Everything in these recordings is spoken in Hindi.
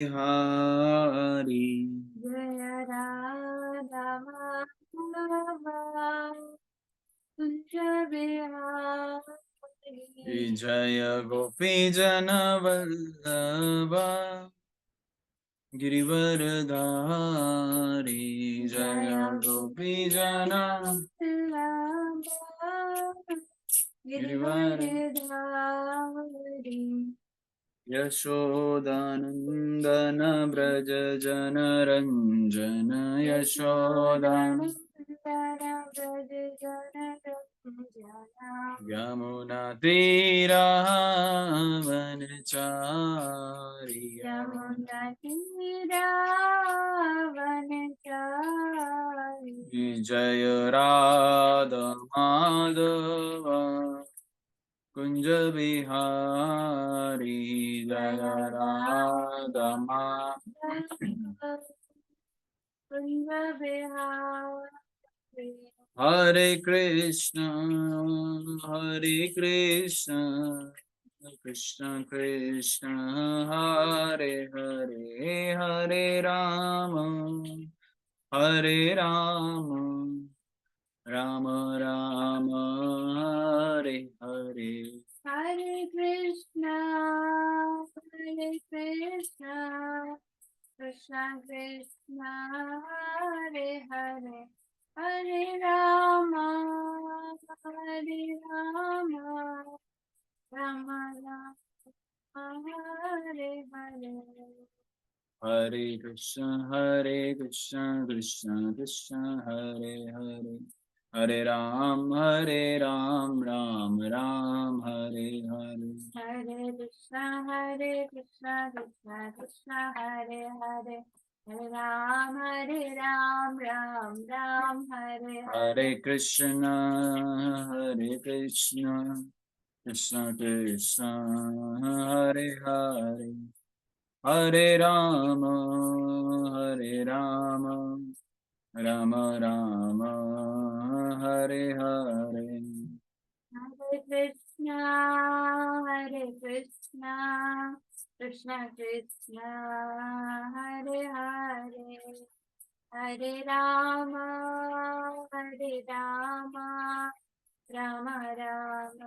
बिहारी जय राधा माधव कुंज बिहारी जय गोपी जन वल्लभ गिरिवरधारी जय गोपी जन गिरिवरधारी यशोदानंदन ब्रज जन रंजन यशोदानंदन यमुना तीरावनचारी यमुना तीरावनचारी जय राधा माधव कुंज बिहारी जय राधा कुंज बिहारी हरे कृष्ण कृष्ण कृष्ण हरे हरे हरे राम राम राम हरे हरे हरे कृष्ण कृष्ण कृष्ण हरे हरे हरे राम राम राम हरे हरे हरे कृष्ण कृष्ण कृष्ण हरे हरे हरे राम राम राम हरे हरे हरे कृष्ण कृष्ण कृष्ण हरे हरे हरे राम राम राम हरे हरे कृष्ण कृष्ण कृष्ण हरे हरे हरे राम राम राम हरे हरे हरे कृष्ण कृष्ण कृष्ण हरे हरे हरे राम राम राम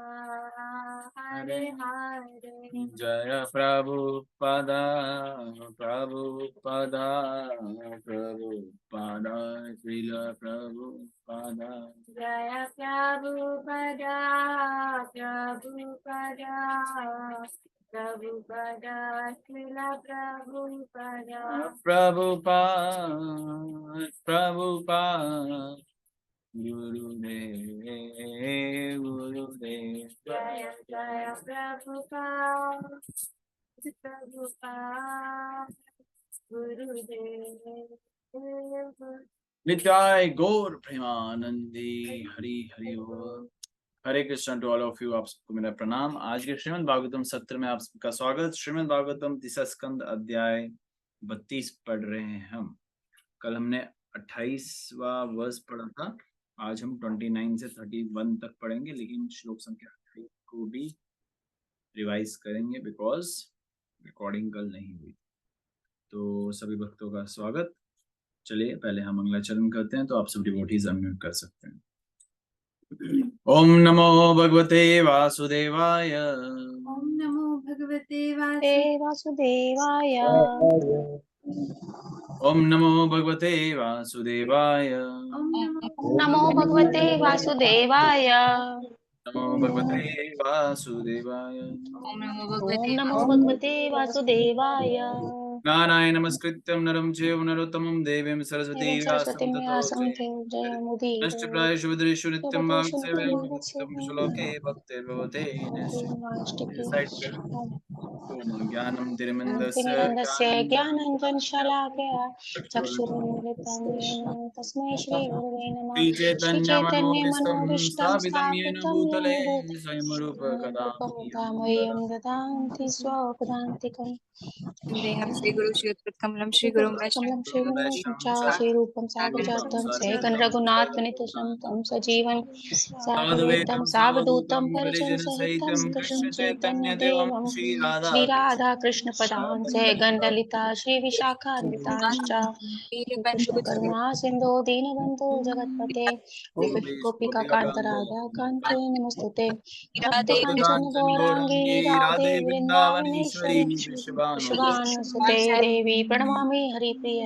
हरे हरे जय प्रभुपदा प्रभुपदा श्रील प्रभुपदा जय प्रभुपदा श्रील प्रभुपदा प्रभुपाद गुरुदेव जय प्रभुपाद गुरुदेव नित्याय गौर प्रेमानंदी हरि हरि बोल। Hare Krishna to all of you. आप सबको मेरा प्रणाम। आज के श्रीमद् भागवतम सत्र में आप सबका स्वागत। श्रीमद् भागवतम तीसरा स्कंद अध्याय 32 पढ़ रहे हैं हम। कल हमने 28वां वर्ष पढ़ा था। आज हम 29 से 31 तक पढ़ेंगे, लेकिन श्लोक संख्या 28 को भी रिवाइज करेंगे बिकॉज रिकॉर्डिंग कल नहीं हुई। तो सभी भक्तों का स्वागत। चलिए पहले हम मंगलाचरण करते हैं, तो आप सब डिवोटीज अनम्यूट कर सकते हैं। ओम नमो भगवते वासुदेवाय। ओम नमो भगवते वासुदेवाय। ओम नमो भगवते वासुदेवाय। ओम नमो भगवते वासुदेवाय। नमो भगवते वासुदेवाय। ओम नमो भगवते वासुदेवाय। नारायण नमस्कृत्यं नरं चैव नरोत्तमं देवीं सरस्वती देवीं सरस्वतीं व्यासं ततो व्यासं जयमुदीरये। नष्टप्रायेषु भद्रेषु नित्यं शुभदेषु भागसेवे श्लोके भक्तिर्भवते साइड कर। ओम ज्ञानं तिरमिन्दस्य तिमिरन्दस्य ज्ञानाञ्जनशलाकया चक्षुरुन्मिलितं चक्षुरुन्मिलितं येन तस्मै श्रीगुरुवे नमः। श्रीचैतन्यमनोभीष्टं श्रीचैतन्यमनोभीष्टं स्थापितं येन स्थापितं भूतले येन भूतले स्वयं रूप रूपं कदा दामह्यं ददान्ति स्वपदान्तिकम्। गुरु श्री कमलम श्री गुरु कमलं श्रीगुरुं श्रीरूपं साग्रजातं सहगण रघुनाथ सहितं सजीवन साद्वैतं सावधूतं परिजन सहितं कृष्ण चैतन्य देवं श्री राधा कृष्ण पदां सहगण ललिता श्री विशाखान्वितांश्च कृष्ण करुणा सिंधु दीनबंधु जगतपते गोपिका कांत राधा कांत नमस्तुते तप्त कांचन गौरांगी राधे वृंदावनेश्वरी वृषभानुसुते देवी प्रणमामि हरिप्रिय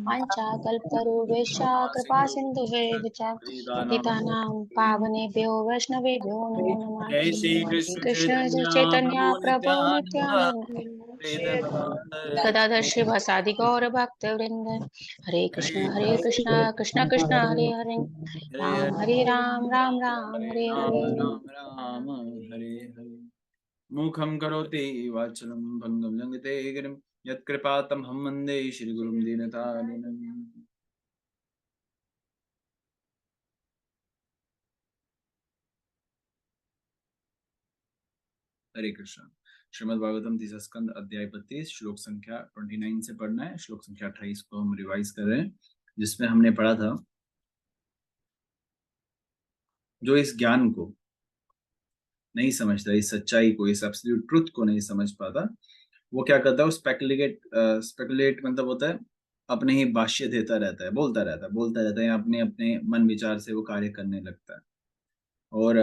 वाञ्छाकल्पतरुभ्यश्च कृपा सिन्धुभ्येव च पतितानां पावनेभ्यो वैष्णवेभ्यो नमो नमः। जय श्री कृष्ण चैतन्य प्रभु नित्यानंद गदाधर श्रीवासादि गौर भक्तवृंद हरे कृष्ण कृष्ण कृष्ण हरे हरे हरे राम राम हरे हरे। राम हरे हरे। मुखं करोति वाचलं भंगं लंघते गिरिं यत्कृपातमहं वन्दे श्रीगुरुं दीनतारिणम्। हरे कृष्ण। श्रीमद् भागवतम तीसरा स्कंद अध्याय 32 श्लोक संख्या 29 से पढ़ना है। श्लोक संख्या 28 को हम रिवाइज कर रहे हैं, जिसमें हमने पढ़ा था जो इस ज्ञान को नहीं समझता, इस सच्चाई को, इस एब्सोल्यूट ट्रुथ को नहीं समझ पाता, वो क्या करता है, स्पेकुलेट मतलब होता है अपने ही भाष्य देता रहता है, बोलता रहता है, अपने अपने मन विचार से वो कार्य करने लगता है। और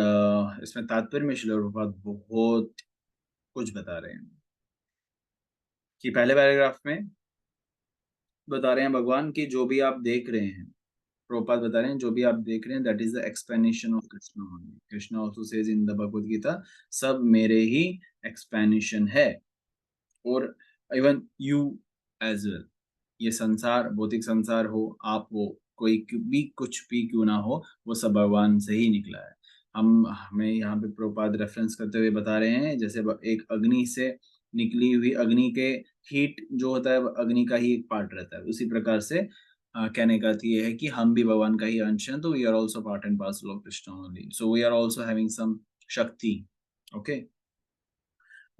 इसमें तात्पर्य में श्रील प्रभुपाद बहुत कुछ बता रहे हैं कि पहले पैराग्राफ में बता रहे हैं भगवान की जो भी आप देख रहे हैं, प्रभुपाद बता रहे हैं जो भी आप देख रहे हैं that is the explanation of Krishna only. Krishna also says in the Bhagavad Gita, सब मेरे ही एक्सप्लेनेशन है। और इवन यू एज वेल, ये संसार, भौतिक संसार हो, आप हो, कोई भी कुछ भी क्यों ना हो, वो सब भगवान से ही निकला है। हमें यहाँ पे प्रभुपाद रेफरेंस करते हुए बता रहे हैं जैसे एक अग्नि से निकली हुई, अग्नि के हीट जो होता है अग्नि का ही एक पार्ट रहता है, उसी प्रकार से कहने का अर्थ ये है कि हम भी भगवान का ही अंश हैं, तो we are also part and parcel of Krishna only, so we are also having some shakti. Okay.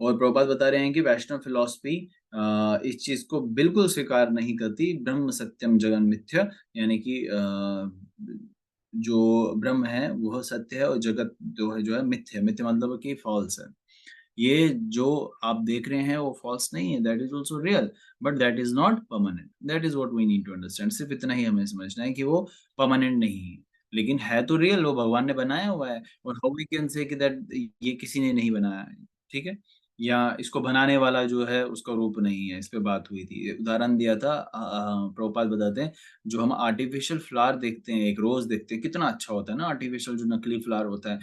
और प्रभुपाद बता रहे हैं कि वैष्णव फिलॉसफी इस चीज को बिल्कुल स्वीकार नहीं करती, ब्रह्म सत्यम जगन मिथ्या, यानी कि जो ब्रह्म है वह सत्य है और जगत जो है मिथ्या। मिथ्या मतलब कि फॉल्स है। ये जो आप देख रहे हैं वो फॉल्स नहीं है, that is also real, but that is not permanent. That is what we need to understand. सिर्फ इतना ही हमें समझना है कि वो परमानेंट नहीं है, लेकिन है तो रियल, वो भगवान ने बनाया हुआ है। और हाउ वी कैन से कि दैट ये किसी ने नहीं बनाया है, ठीक है, या इसको बनाने वाला जो है उसका रूप नहीं है। इस पे बात हुई थी, उदाहरण दिया था। प्रभुपाद बताते हैं जो हम आर्टिफिशियल फ्लावर देखते हैं, एक रोज देखते हैं, कितना अच्छा होता है ना आर्टिफिशियल जो नकली फ्लावर होता है,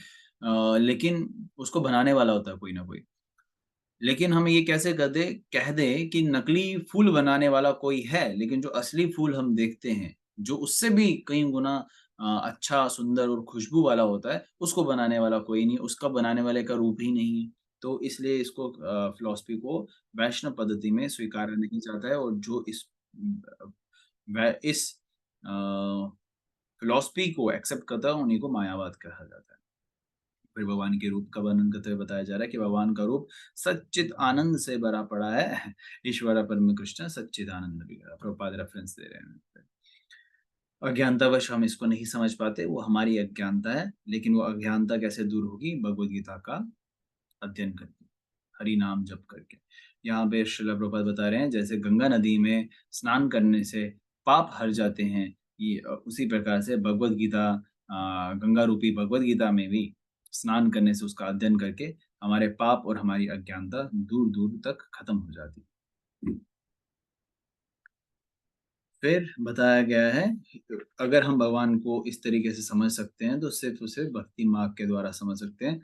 लेकिन उसको बनाने वाला होता है कोई ना कोई। लेकिन हम ये कैसे कह दे कि नकली फूल बनाने वाला कोई है, लेकिन जो असली फूल हम देखते हैं जो उससे भी कई गुना अच्छा, सुंदर और खुशबू वाला होता है, उसको बनाने वाला कोई नहीं, उसका बनाने वाले का रूप ही नहीं है। तो इसलिए इसको फिलॉसफी को वैष्णव पद्धति में स्वीकारा नहीं जाता है। और जो इस फिलॉसफी को एक्सेप्ट करता है उन्हीं को मायावाद कहा जाता है। फिर भगवान के रूप का वर्णन करते हुए बताया जा रहा है कि भगवान का रूप सच्चित आनंद से भरा पड़ा है। ईश्वर परम कृष्ण सच्चित आनंद विग्रह, प्रभुपाद रेफरेंस दे रहे हैं। अज्ञानतावश हम इसको नहीं समझ पाते, वो हमारी अज्ञानता है, लेकिन वो अज्ञानता कैसे दूर होगी? भगवद गीता का अध्ययन करके, हरि नाम जप करके। यहाँ पे श्रील प्रभुपाद बता रहे हैं जैसे गंगा नदी में स्नान करने से पाप हर जाते हैं, ये उसी प्रकार से भगवद गीता, गंगा रूपी भगवद गीता में भी स्नान करने से, उसका अध्ययन करके हमारे पाप और हमारी अज्ञानता दूर दूर तक खत्म हो जाती है। फिर बताया गया है अगर हम भगवान को इस तरीके से समझ सकते हैं तो सिर्फ उसे भक्ति मार्ग के द्वारा समझ सकते हैं,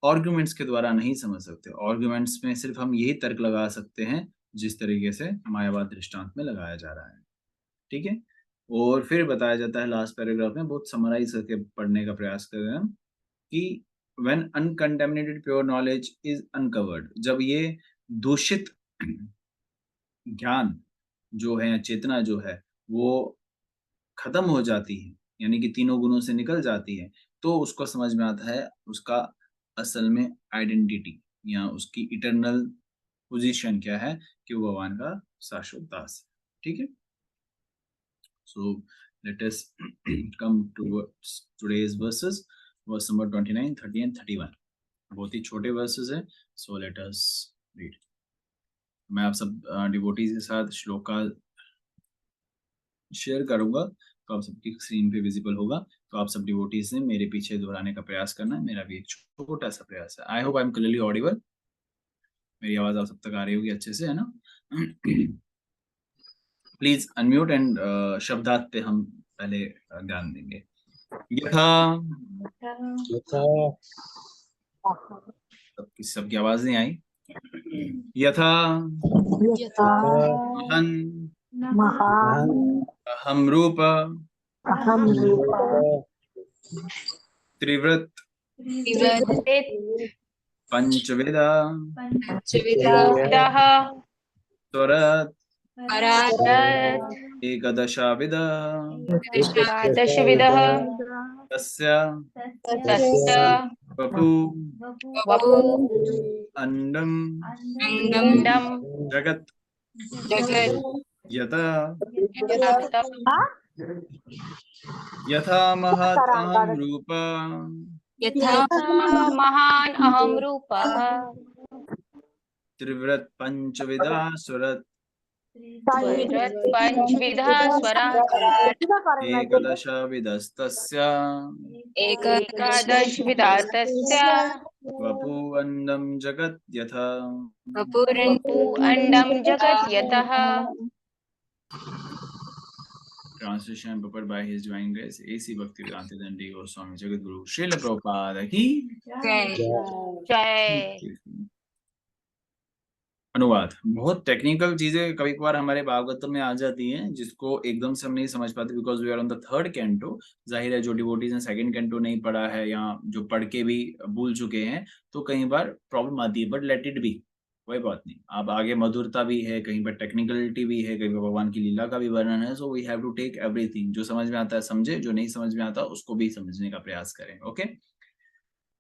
आर्गुमेंट्स के द्वारा नहीं समझ सकते। आर्गुमेंट्स में सिर्फ हम यही तर्क लगा सकते हैं जिस तरीके से मायावाद दृष्टांत में लगाया जा रहा है, ठीक है। और फिर बताया जाता है लास्ट पैराग्राफ में, बहुत समराइज करके पढ़ने का प्रयास कर रहे हैं हम, कि when uncontaminated pure knowledge is uncovered, जब ये दूषित ज्ञान जो है, चेतना जो है, वो खत्म हो जाती है, यानी कि तीनों गुणों से निकल जाती है, तो उसको समझ में आता है उसका असल में आइडेंटिटी या उसकी इटर्नल पोजीशन क्या है, कि वो भगवान का शाश्वतता से। ठीक है, so let us come to today's verses, verse number 29, 30 and 31। बहुत ही छोटे वर्सेस हैं, सो लेट अस रीड। मैं आप सब डिवोटीज के साथ श्लोक का शेयर करूंगा, तो आप सबकी स्क्रीन पे विजिबल होगा, तो आप सब डिवोटीज ने मेरे पीछे दोहराने का प्रयास करना है। मेरा भी एक छोटा सा प्रयास है। I hope I am clearly Audible. मेरी आवाज आप सब तक आ रही होगी अच्छे से, है ना? प्लीज अनम्यूट एंड शब्दार्थ पे हम पहले ध्यान देंगे। यथा, सबकी आवाज नहीं आई। यथा महन अहम रूप त्रिव्रत पंचविदा पंचविधः स्वरत परारत एकदशाविद एकादशविधः तस्य तस्य वपु वपु अंडम अंडं जगत जगत् यथा यथा महत् अहम रूप यथा महान् अहं रूपः त्रिव्रत पंचविदा स्वरत स्वरत् पंचविधः स्वरात् एकदशाविदस्तस्य एकादशविधः तस्य वपु अंडम जगत यथा। वपुरन्तु अंडं जगत् यतः। Translation prepared by His Divine Grace A.C. Bhaktivedanta Dandi Goswami Jagadguru Srila Prabhupada की जय। अनुवाद। बहुत टेक्निकल चीजें कभी कभार हमारे भागवतम में आ जाती हैं, जिसको एकदम से हम नहीं समझ पाते, because we are on the third canto. जाहिर है जो डिवोटीज ने सेकंड कैंटो नहीं पढ़ा है या जो पढ़ के भी भूल चुके हैं, तो कई बार प्रॉब्लम आती है, बट लेट इट बी, कोई बात नहीं। अब आगे मधुरता भी है, कहीं पर टेक्निकलिटी भी है, कहीं पर भगवान की लीला का भी वर्णन है। So we have to take everything. जो समझ में आता है समझे, जो नहीं समझ में आता उसको भी समझने का प्रयास करें। ओके,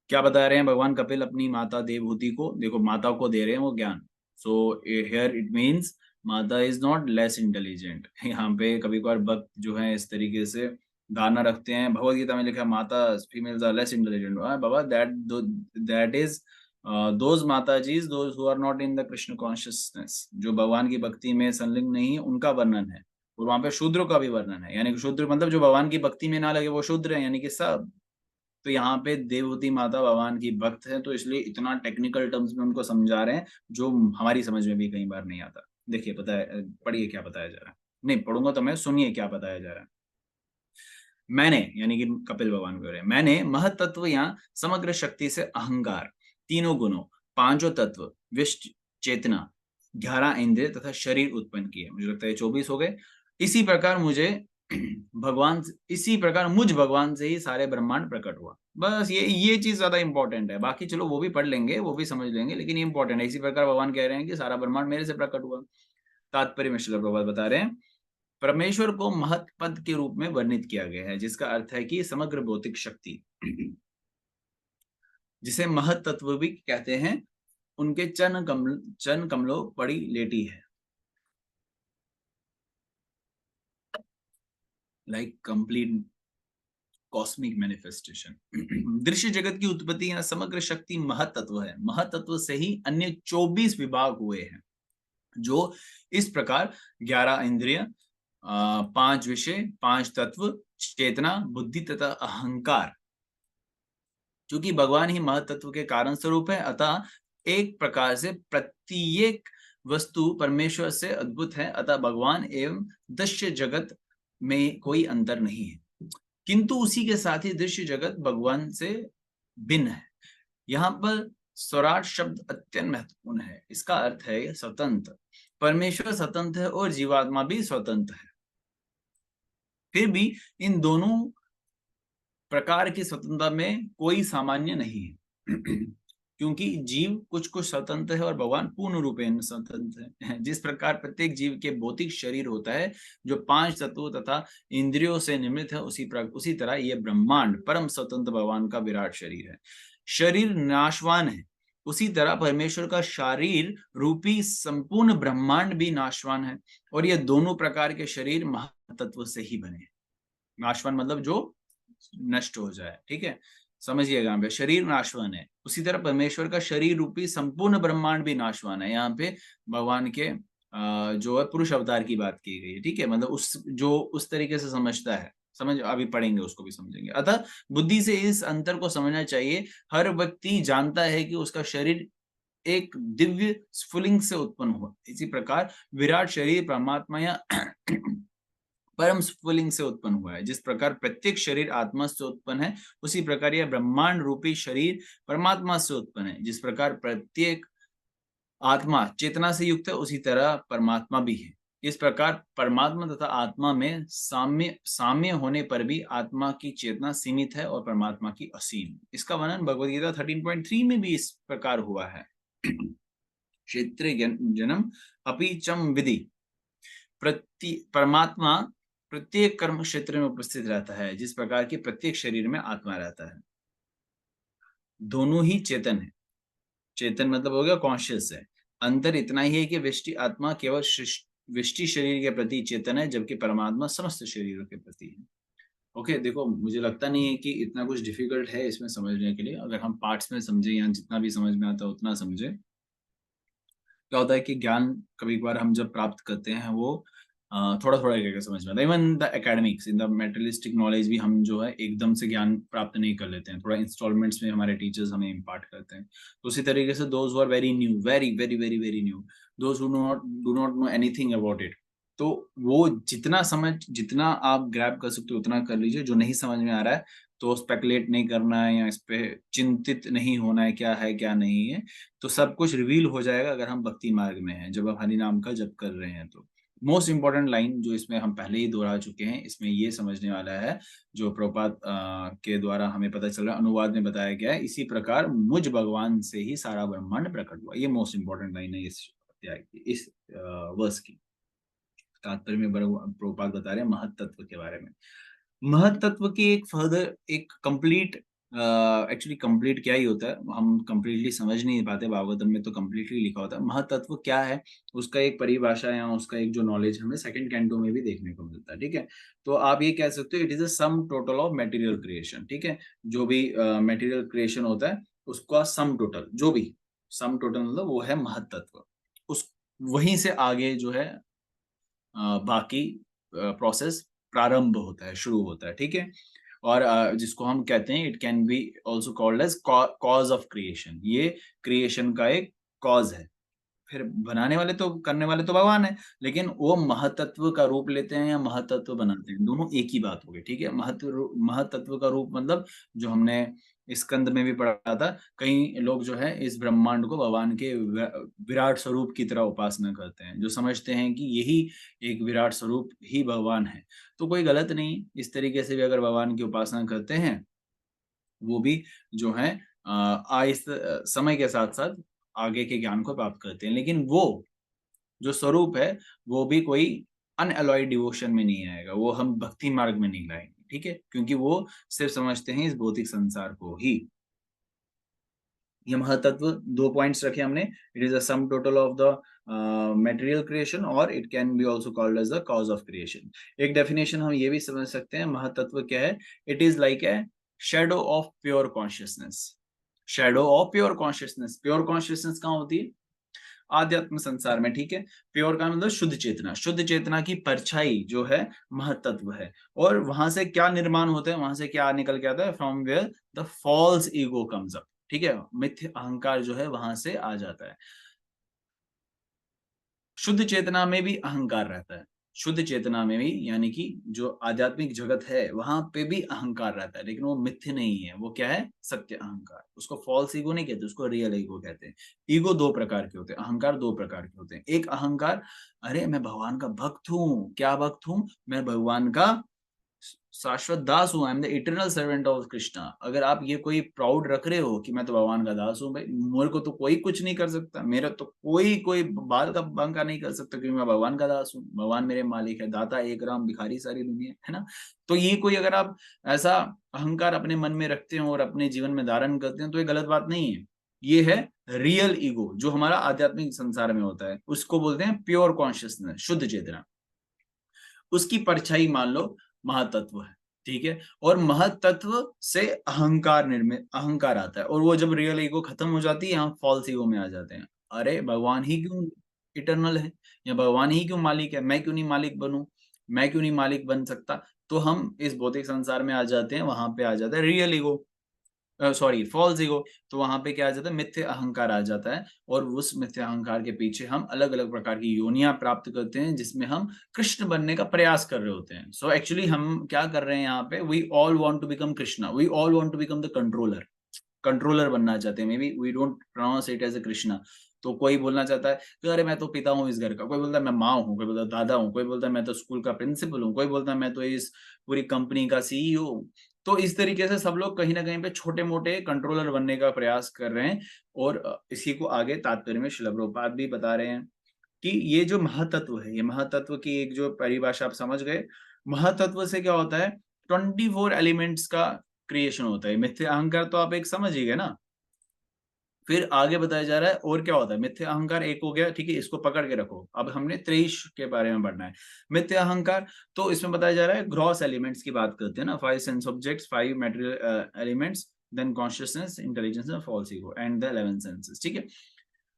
क्या बता रहे हैं भगवान कपिल अपनी माता देवहूति को? देखो, माता को दे रहे हैं वो ज्ञान। सो हियर इट मीन्स माता इज नॉट लेस इंटेलिजेंट। यहाँ पे कभी कभार भक्त जो है इस तरीके से धारणा रखते हैं, भगवत गीता में लिखा है माता फीमेल्स आर लेस इंटेलिजेंट। बाबा, दैट इज दोज माताजीज those who are not in the Krishna consciousness, जो भगवान की भक्ति में संलग्न नहीं है, उनका वर्णन है। और वहां पे शूद्रों का भी वर्णन है, यानी कि शूद्र मतलब जो भगवान की भक्ति में ना लगे वो शूद्र है, यानी कि सब। तो यहाँ पे देवहूति माता भगवान की भक्त है, तो इसलिए इतना टेक्निकल टर्म्स में उनको समझा रहे हैं जो हमारी समझ में भी कई बार नहीं आता। देखिए, पढ़िए क्या बताया जा रहा है। नहीं पढ़ूंगा तो मैं, सुनिए क्या बताया जा रहा है। मैंने, यानी कि कपिल भगवान बोल रहे हैं, मैंने महतत्व या समग्र शक्ति से अहंकार, तीनों गुणों, पांचों तत्व, विश्व चेतना, 11 इंद्रिय तथा शरीर उत्पन्न किए। मुझे लगता है 24 हो गए। इसी प्रकार मुझ भगवान से ही सारे ब्रह्मांड प्रकट हुआ। बस ये चीज ज्यादा इंपॉर्टेंट है। बाकी चलो वो भी पढ़ लेंगे, वो भी समझ लेंगे, लेकिन ये इंपॉर्टेंट है। इसी प्रकार भगवान कह रहे हैं कि सारा ब्रह्मांड मेरे से प्रकट हुआ। तात्पर्य में श्रील प्रभुपाद बता रहे हैं, परमेश्वर को महत पद के रूप में वर्णित किया गया है, जिसका अर्थ है कि समग्र भौतिक शक्ति, जिसे महत तत्व भी कहते हैं, उनके चरण कमलों पड़ी लेटी है। Like complete cosmic manifestation. दृश्य जगत की उत्पत्ति या समग्र शक्ति महत तत्व है। महत तत्व से ही अन्य 24 विभाग हुए हैं, जो इस प्रकार 11 इंद्रिय, 5 विषय, 5 तत्व, चेतना, बुद्धि तथा अहंकार, क्योंकि भगवान ही महत तत्व के कारण स्वरूप है, अतः एक प्रकार से प्रत्येक वस्तु परमेश्वर से अद्भुत है। अतः भगवान एवं दृश्य जगत में कोई अंतर नहीं है, किंतु उसी के साथ ही दृश्य जगत भगवान से भिन्न है। यहाँ पर स्वराट शब्द अत्यंत महत्वपूर्ण है। इसका अर्थ है स्वतंत्र। परमेश्वर स्वतंत्र है और जीवात्मा भी स्वतंत्र है। फिर भी इन दोनों प्रकार की स्वतंत्रता में कोई सामान्य नहीं है, क्योंकि जीव कुछ कुछ स्वतंत्र है और भगवान पूर्ण रूपेण स्वतंत्र है। जिस प्रकार प्रत्येक जीव के भौतिक शरीर होता है जो 5 तत्वों तथा इंद्रियों से निर्मित है, उसी तरह यह ब्रह्मांड परम स्वतंत्र भगवान का विराट शरीर है। शरीर नाशवान है, उसी तरह परमेश्वर का शरीर रूपी संपूर्ण ब्रह्मांड भी नाशवान है, और ये दोनों प्रकार के शरीर महातत्व से ही बने हैं। नाशवान मतलब जो नष्ट हो जाए, ठीक है, समझिएगा। यहाँ पे शरीर नाशवान है, उसी तरह परमेश्वर का शरीर रूपी संपूर्ण ब्रह्मांड भी नाशवान है। यहाँ पे भगवान के जो है पुरुष अवतार की बात की गई है, ठीक है, मतलब उस तरीके से समझता है, समझ, अभी पढ़ेंगे उसको भी समझेंगे। अतः बुद्धि से इस अंतर को समझना चाहिए। हर व्यक्ति जानता है कि उसका शरीर एक दिव्य स्फुलिंग से उत्पन्न हुआ, इसी प्रकार विराट शरीर परमात्मा या परम स्फुलिंग से उत्पन्न हुआ है। जिस प्रकार प्रत्येक शरीर आत्मा से उत्पन्न है, उसी प्रकार यह ब्रह्मांड रूपी शरीर परमात्मा से उत्पन्न है। जिस प्रकार प्रत्येक आत्मा चेतना से युक्त है, उसी तरह परमात्मा भी है। इस प्रकार परमात्मा तथा आत्मा में साम्य होने पर भी आत्मा की चेतना सीमित है और परमात्मा की असीम। इसका वर्णन भगवद गीता 13.3 में भी इस प्रकार हुआ है। क्षेत्रे जन्म अपि चम विधि। परमात्मा प्रत्येक कर्म क्षेत्र में उपस्थित रहता है, जिस प्रकार की प्रत्येक शरीर में आत्मा रहता है। दोनों ही चेतन है। चेतन मतलब हो गया कॉन्शियस है। अंतर इतना ही है कि व्यष्टि आत्मा केवल व्यष्टि शरीर के प्रति चेतन है, जबकि परमात्मा समस्त शरीरों के प्रति है। ओके, देखो मुझे लगता नहीं है कि इतना कुछ डिफिकल्ट है इसमें समझने के लिए। अगर हम पार्ट्स में समझे या जितना भी समझ में आता है उतना समझे। क्या होता है कि ज्ञान कभी कभार हम जब प्राप्त करते हैं वो थोड़ा थोड़ा करके समझ में आता है। Even the academics in the materialistic knowledge भी हम जो है एकदम से ज्ञान प्राप्त नहीं कर लेते हैं, थोड़ा इंस्टॉलमेंट्स में हमारे टीचर्स हमें इम्पार्ट करते हैं। तो उसी तरीके से those who are very new, very very very very new, those who do not know anything about it, तो वो जितना आप ग्रैब कर सकते हो उतना कर लीजिए। जो नहीं समझ में आ रहा है तो स्पेकुलेट नहीं करना है या इस पे चिंतित नहीं होना है क्या नहीं है। तो सब कुछ रिवील हो जाएगा अगर हम भक्ति मार्ग में हैं, जब हम हरि नाम का जप कर रहे हैं। तो मोस्ट इंपॉर्टेंट लाइन जो इसमें हम पहले ही दोहरा चुके हैं, इसमें ये समझने वाला है, जो प्रभुपाद के द्वारा हमें पता चल रहा है, अनुवाद में बताया गया है, इसी प्रकार मुझ भगवान से ही सारा ब्रह्मांड प्रकट हुआ। ये मोस्ट इंपॉर्टेंट लाइन है इस अध्याय की, इस वर्ष की। तात्पर्य में प्रभुपाद बता रहे हैं महत्त्व के बारे में। महत्त्व की एक फर्दर एक कंप्लीट, एक्चुअली कंप्लीट क्या ही होता है, हम कंप्लीटली समझ नहीं पाते। भागवतम में तो कंप्लीटली लिखा होता है। महत्त्व क्या है उसका एक परिभाषा या उसका एक जो नॉलेज हमें सेकंड कैंटो में भी देखने को मिलता है, ठीक है। तो आप ये कह सकते हो it is a sum total of material creation, ठीक है। जो भी मटेरियल क्रिएशन होता है उसका सम टोटल, जो भी सम टोटल मतलब वो है महत्त्व। उस वहीं से आगे जो है बाकी प्रोसेस प्रारंभ होता है, शुरू होता है, ठीक है। और जिसको हम कहते हैं, it can be also called as cause of creation. ये क्रिएशन का एक कॉज है। फिर बनाने वाले तो, करने वाले तो भगवान है, लेकिन वो महतत्व का रूप लेते हैं या महतत्व बनाते हैं, दोनों एक ही बात हो गई, ठीक है। महतत्व का रूप मतलब जो हमने स्कंद में भी पढ़ा था, कई लोग जो है इस ब्रह्मांड को भगवान के विराट स्वरूप की तरह उपासना करते हैं, जो समझते हैं कि यही एक विराट स्वरूप ही भगवान है। तो कोई गलत नहीं, इस तरीके से भी अगर भगवान की उपासना करते हैं, वो भी जो है समय के साथ साथ आगे के ज्ञान को प्राप्त करते हैं। लेकिन वो जो स्वरूप है वो भी कोई अनअलॉयड डिवोशन में नहीं आएगा, वो हम भक्ति मार्ग में नहीं लाएंगे, ठीक है, क्योंकि वो सिर्फ समझते हैं इस भौतिक संसार को ही। ये महतत्व 2 पॉइंट्स रखे हमने, it is a sum total of the material creation और it can be also called as the cause of creation. एक डेफिनेशन हम ये भी समझ सकते हैं, महतत्व क्या है, it is like a shadow of pure consciousness. Shadow of pure consciousness, pure consciousness कहाँ होती है, आध्यात्म संसार में, ठीक है। प्योर का मतलब शुद्ध चेतना, शुद्ध चेतना की परछाई जो है महतत्व है। और वहां से क्या निर्माण होता है, वहां से क्या निकल के आता है, from where the false ego comes up, ठीक है। मिथ्य अहंकार जो है वहां से आ जाता है। शुद्ध चेतना में भी अहंकार रहता है, शुद्ध चेतना में भी, यानी कि जो आध्यात्मिक जगत है वहां पे भी अहंकार रहता है, लेकिन वो मिथ्य नहीं है, वो क्या है, सत्य अहंकार। उसको फॉल्स ईगो नहीं कहते, उसको रियल ईगो कहते हैं। ईगो 2 प्रकार के होते हैं, अहंकार 2 प्रकार के होते हैं। एक अहंकार, अरे मैं भगवान का भक्त हूँ, क्या भक्त हूँ, मैं भगवान का शाश्वत दास हूँ, I am the eternal servant of Krishna. अगर आप ये कोई प्राउड रख रहे हो कि मैं तो भगवान का दास हूँ, भाई मेरे को तो कोई कुछ नहीं कर सकता, मेरा तो कोई बाल का बांका नहीं कर सकता, क्योंकि मैं भगवान का दास हूँ, भगवान मेरे मालिक है, दाता एक राम, भिखारी सारी दुनिया, है ना। तो ये कोई, अगर आप ऐसा अहंकार अपने मन में रखते हो और अपने जीवन में धारण करते हैं तो ये गलत बात नहीं है। ये है रियल ईगो, जो हमारा आध्यात्मिक संसार में होता है, उसको बोलते हैं प्योर कॉन्शियसनेस, शुद्ध चेतना। उसकी परछाई मान लो महातत्व है, ठीक है। और महातत्व से अहंकार निर्मित, अहंकार आता है, और वो जब रियल ईगो खत्म हो जाती है, यहाँ फॉल्स ईगो में आ जाते हैं। अरे भगवान ही क्यों इटरनल है, या भगवान ही क्यों मालिक है, मैं क्यों नहीं मालिक बनूं, मैं क्यों नहीं मालिक बन सकता। तो हम इस भौतिक संसार में आ जाते हैं, वहां पे आ जाता है real ego, sorry false ego. तो वहां पे क्या आ जाता है, मिथ्या अहंकार आ जाता है, और उस मिथ्या अहंकार के पीछे हम अलग अलग प्रकार की योनियां प्राप्त करते हैं, जिसमें हम कृष्ण बनने का प्रयास कर रहे होते हैं। सो एक्चुअली हम क्या कर रहे हैं यहाँ पे, we all want to become Krishna, we all want to become the controller, controller बनना चाहते हैं। Maybe we don't pronounce it as a Krishna. तो कोई बोलना चाहता है कि अरे मैं तो पिता हूँ इस घर का, कोई बोलता है मैं माँ हूँ, कोई बोलता है दादा हूँ, कोई बोलता है मैं तो स्कूल का प्रिंसिपल हूँ, कोई बोलता है मैं तो इस पूरी कंपनी का सीईओ हूँ। तो इस तरीके से सब लोग कहीं ना कहीं पे छोटे मोटे कंट्रोलर बनने का प्रयास कर रहे हैं। और इसी को आगे तात्पर्य में श्रील प्रभुपाद भी बता रहे हैं कि ये जो महातत्व है, ये महातत्व की एक जो परिभाषा आप समझ गए। महातत्व से क्या होता है, 24 एलिमेंट्स का क्रिएशन होता है। मिथ्या अहंकार तो आप एक समझ ही गए ना। फिर आगे बताया जा रहा है और क्या होता है, मिथ्या अहंकार एक हो गया, ठीक है, इसको पकड़ के रखो। अब हमने त्रेश के बारे में पढ़ना है। मिथ्या अहंकार, तो इसमें बताया जा रहा है ग्रॉस एलिमेंट्स की बात करते हैं ना, 5 sense objects, 5 material elements, then consciousness, intelligence and false ego and the 11 senses, ठीक है।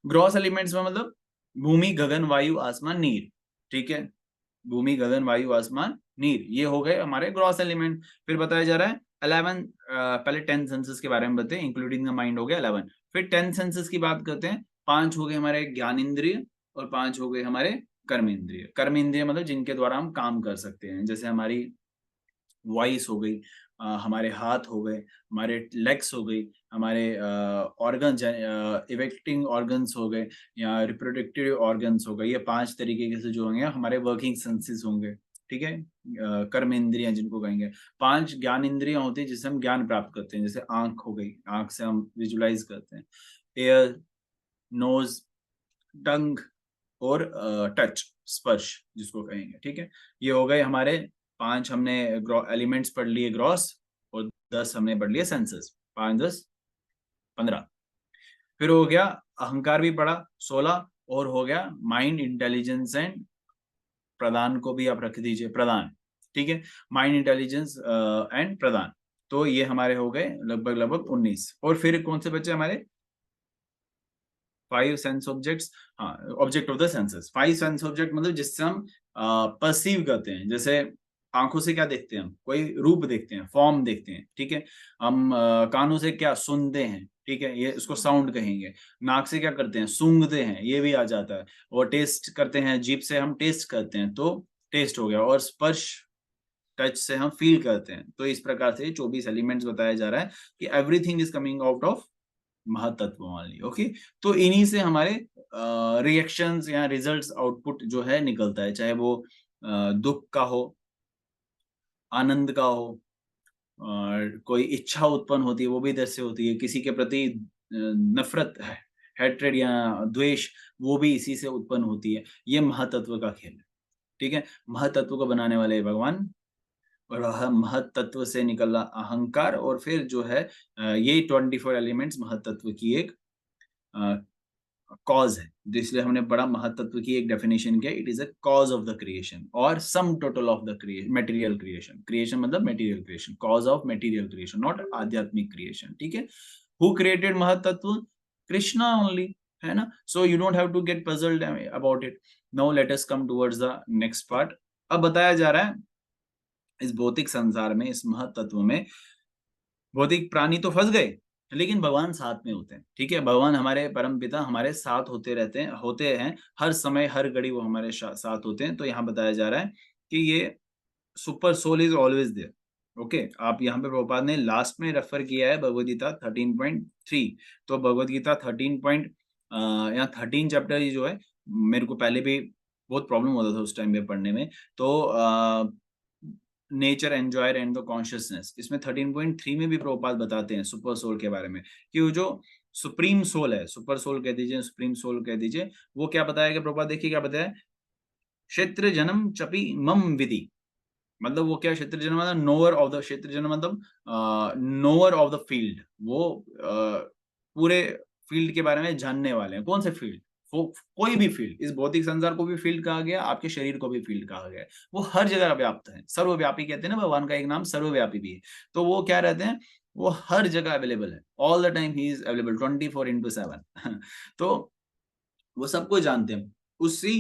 ग्रॉस एलिमेंट्स में मतलब भूमि, गगन, वायु, आसमान, नीर, ठीक है। भूमि, गगन, वायु, आसमान, नीर, ये हो गए हमारे ग्रॉस एलिमेंट। फिर बताया जा रहा है 11, पहले 10 सेंसेस के बारे में बताते हैं, इंक्लूडिंग द माइंड हो गया 11। फिर 10 सेंसेस की बात करते हैं, 5 हो गए हमारे ज्ञान इंद्रिय, और 5 हो गए हमारे कर्म इंद्रिय। कर्म इंद्रिय मतलब जिनके द्वारा हम काम कर सकते हैं, जैसे हमारी वॉइस हो गई, हमारे हाथ हो गए, हमारे लेग्स हो गई, हमारे ऑर्गन, इवेक्टिंग ऑर्गन्स हो गए, या रिप्रोडक्टिव ऑर्गन्स हो गए। ये 5 तरीके के से जो होंगे हमारे वर्किंग सेंसेस होंगे, ठीक है। कर्म इंद्रियां जिनको कहेंगे। 5 ज्ञान इंद्रियां होती है जिससे हम ज्ञान प्राप्त करते हैं, जैसे आंख हो गई, आंख से हम विजुलाइज करते हैं। एयर, नोज, टंग, और टच, स्पर्श जिसको कहेंगे, ठीक है। ये हो गए हमारे 5, हमने एलिमेंट्स पढ़ लिए ग्रॉस, और 10 हमने पढ़ लिए सेंसेस, 5 10 15। फिर हो गया अहंकार भी पढ़ा 16, और हो गया माइंड, इंटेलिजेंस एंड प्रदान को भी आप रख दीजिए, प्रदान, ठीक है। माइंड, इंटेलिजेंस एंड प्रदान, तो ये हमारे हो गए लगभग लगभग 19। और फिर कौन से बच्चे हमारे 5 सेंस ऑब्जेक्ट्स, हाँ, object of the senses. 5 sense object मतलब जिससे हम परसीव करते हैं, जैसे आंखों से क्या देखते हैं हम, कोई रूप देखते हैं, फॉर्म देखते हैं, ठीक है। हम कानों से क्या सुनते हैं, ठीक है, ये इसको साउंड कहेंगे। नाक से क्या करते हैं, सूंघते हैं, ये भी आ जाता है। और टेस्ट करते हैं, जीभ से हम टेस्ट करते हैं, तो टेस्ट हो गया। और स्पर्श, टच से हम फील करते हैं। तो इस प्रकार से 24 एलिमेंट्स बताया जा रहा है कि everything is coming out of महातत्व वाली, ओके। तो इन्हीं से हमारे रिएक्शंस या रिजल्ट्स, आउटपुट जो है निकलता है, चाहे वो दुख का हो, आनंद का हो, और कोई इच्छा उत्पन्न होती है वो भी इधर से होती है, किसी के प्रति नफरत है, हेट्रेड या द्वेष, वो भी इसी से उत्पन्न होती है। ये महातत्व का खेल है, ठीक है। महातत्व को बनाने वाले भगवान, और महतत्व से निकला अहंकार, और फिर जो है ये 24 एलिमेंट्स महतत्व की एक कॉज है। तो इसलिए हमने बड़ा महतत्व की एक डेफिनेशन किया, it is a cause of the creation, और sum total of the material creation. Creation मतलब material creation, cause of material creation, not आध्यात्मिक क्रिएशन, ठीक है। हु क्रिएटेड महतत्व, कृष्णा ओनली, है ना। So you don't have to get puzzled about it. Now let us come towards the next part. अब बताया जा रहा है इस भौतिक संसार में, इस महतत्व में भौतिक प्राणी तो फंस गए, लेकिन भगवान साथ में होते हैं, ठीक है। भगवान हमारे परम पिता हमारे साथ होते हैं हर समय, हर घड़ी वो हमारे साथ होते हैं। तो यहाँ बताया जा रहा है कि ये super soul is always there, okay. आप यहाँ पे प्रभुपाद ने लास्ट में रेफर किया है भगवद गीता 13.3। तो भगवद गीता 13 चैप्टर जो है, मेरे को पहले भी बहुत प्रॉब्लम होता था उस टाइम पे पढ़ने में। तो nature, enjoyer and the consciousness, इसमें 13.3 में भी प्रभुपाद बताते हैं सुपर सोल के बारे में, कि वो जो सुप्रीम सोल है, सुपर सोल कह दीजिए, सुप्रीम सोल कह दीजिए, वो क्या बताया प्रभुपाद, देखिए क्या बताया, क्षेत्र जन्म चपी मम विधि। मतलब वो क्या, क्षेत्र जन्म मतलब नोअर ऑफ द, क्षेत्र जन्म मतलब नोअर ऑफ द फील्ड। वो पूरे फील्ड के बारे में जानने वाले हैं। कौन से फील्ड? वो कोई भी फील्ड, इस भौतिक संसार को भी फील्ड कहा गया, आपके शरीर को भी फील्ड कहा गया है। वो हर जगह व्याप्त है, सर्वव्यापी कहते हैं ना, भगवान का एक नाम सर्वव्यापी भी है। तो वो क्या रहते हैं, वो हर जगह अवेलेबल है, all the time he is available 24/7 तो वो सब कुछ जानते हैं। उसी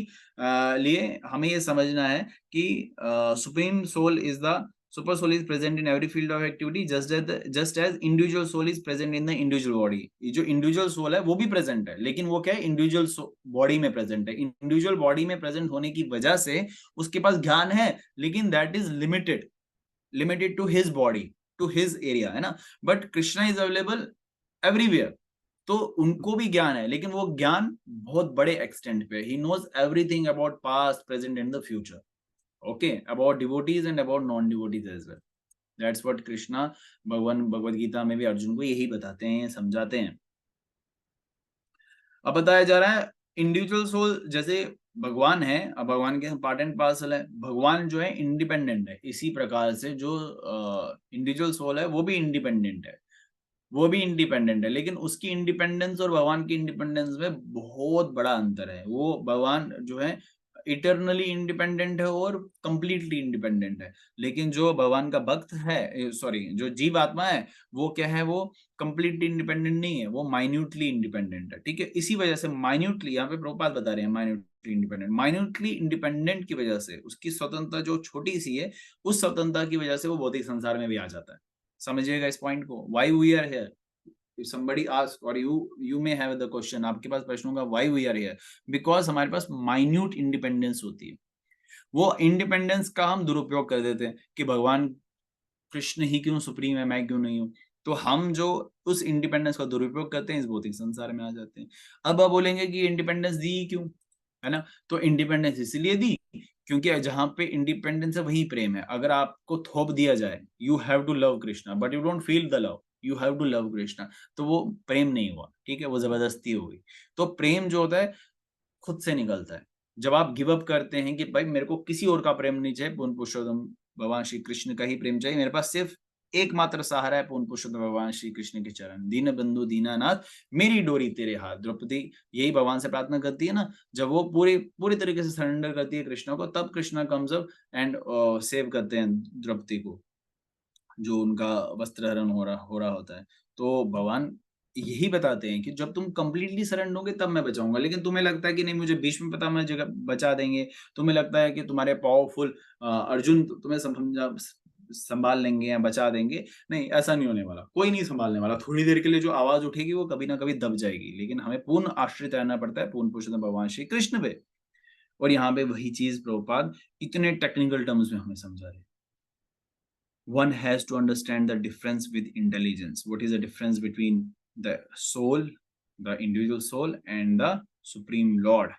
लिए हमें ये समझना है कि supreme soul is the super soul is present in every field of activity, just as individual soul is present in the individual body. ये जो इंडिविजुअल सोल है वो भी प्रेजेंट है, लेकिन वो क्या है, इंडिविजुअल बॉडी में प्रेजेंट है। इंडिविजुअल बॉडी में प्रेजेंट होने की वजह से उसके पास ज्ञान है, लेकिन that is limited to his body, to his area, है ना। But Krishna is available everywhere, तो उनको भी ज्ञान है, लेकिन वो ज्ञान बहुत बड़े एक्सटेंट पे। He knows everything about past, present and the future, okay, about devotees and about non devotees as well. That's what Krishna Bhagavan Bhagavad Gita में भी अर्जुन को यही बताते हैं, समझाते हैं। अब बताया जा रहा है इंडिविजुअल सोल जैसे भगवान है, अब भगवान के पार्ट एंड पार्सल है। भगवान जो है इंडिपेंडेंट है, इसी प्रकार से जो इंडिविजुअल सोल है वो भी इंडिपेंडेंट है, वो भी इंडिपेंडेंट है, लेकिन उसकी इंडिपेंडेंस और भगवान की इंडिपेंडेंस में बहुत बड़ा अंतर है। वो भगवान जो है इटरनली इंडिपेंडेंट है और कंप्लीटली इंडिपेंडेंट है, लेकिन जो भगवान का भक्त है, सॉरी, जो जीव आत्मा है, वो क्या है, वो कंप्लीटली इंडिपेंडेंट नहीं है, वो माइन्यूटली इंडिपेंडेंट है। ठीक है, इसी वजह से माइन्यूटली, यहाँ पे प्रभुपाद बता रहे हैं, माइन्यूटली इंडिपेंडेंट की वजह से उसकी स्वतंत्रता जो छोटी सी है, उस स्वतंत्रता की वजह से वो भौतिक संसार में भी आ जाता है। समझिएगा इस पॉइंट को। Why we are here? If somebody asks or you may have the question, आपके पास प्रश्न होगा why we are here? Because हमारे पास minute independence होती है। वो इंडिपेंडेंस का हम दुरुपयोग कर देते हैं कि भगवान कृष्ण ही क्यों सुप्रीम है, मैं क्यों नहीं हूँ। तो हम जो उस इंडिपेंडेंस का दुरुपयोग करते हैं, इस भौतिक संसार में आ जाते हैं। अब आप बोलेंगे कि इंडिपेंडेंस दी क्यों, है ना। तो इंडिपेंडेंस इसलिए दी क्योंकि जहां पे इंडिपेंडेंस है वही प्रेम है। अगर आपको थोप दिया जाए you have to love Krishna but you don't feel the love, you have to love Krishna, तो वो प्रेम नहीं हुआ, ठीक है, वो जबरदस्ती हो गई। तो प्रेम जो होता है खुद से निकलता है। जब आप गिव अप करते हैं कि भाई मेरे को किसी और का प्रेम नहीं चाहिए, पूर्ण पुरुषोत्तम भगवान श्री कृष्ण का ही प्रेम चाहिए, मेरे पास सिर्फ एकमात्र सहारा है पूर्ण पुरुषोत्तम भगवान श्री कृष्ण के चरण, दीन बंधु दीनानाथ मेरी डोरी तेरे हाथ। द्रौपदी यही भगवान से प्रार्थना करती है ना, जब वो पूरी पूरी तरीके से सरेंडर करती है कृष्ण को, तब Krishna comes up and save करते हैं द्रौपदी को, जो उनका वस्त्र हरण हो रहा होता है। तो भगवान यही बताते हैं कि जब तुम कंप्लीटली सरेंडर होगे तब मैं बचाऊंगा। लेकिन तुम्हें लगता है कि नहीं मुझे बीच में पता मैं जगह बचा देंगे, तुम्हें लगता है कि तुम्हारे पावरफुल अर्जुन तुम्हें समझा संभाल लेंगे या बचा देंगे, नहीं, ऐसा नहीं होने वाला, कोई नहीं संभालने वाला। थोड़ी देर के लिए जो आवाज उठेगी वो कभी ना कभी दब जाएगी, लेकिन हमें पूर्ण आश्रित रहना पड़ता है पूर्ण पुरुषोत्तम भगवान श्री कृष्ण पे। और यहाँ पे वही चीज प्रभुपाद इतने टेक्निकल टर्म्स में हमें समझा रहे हैं। One has to understand the difference with intelligence. What is the difference between the soul, the individual soul and the supreme lord?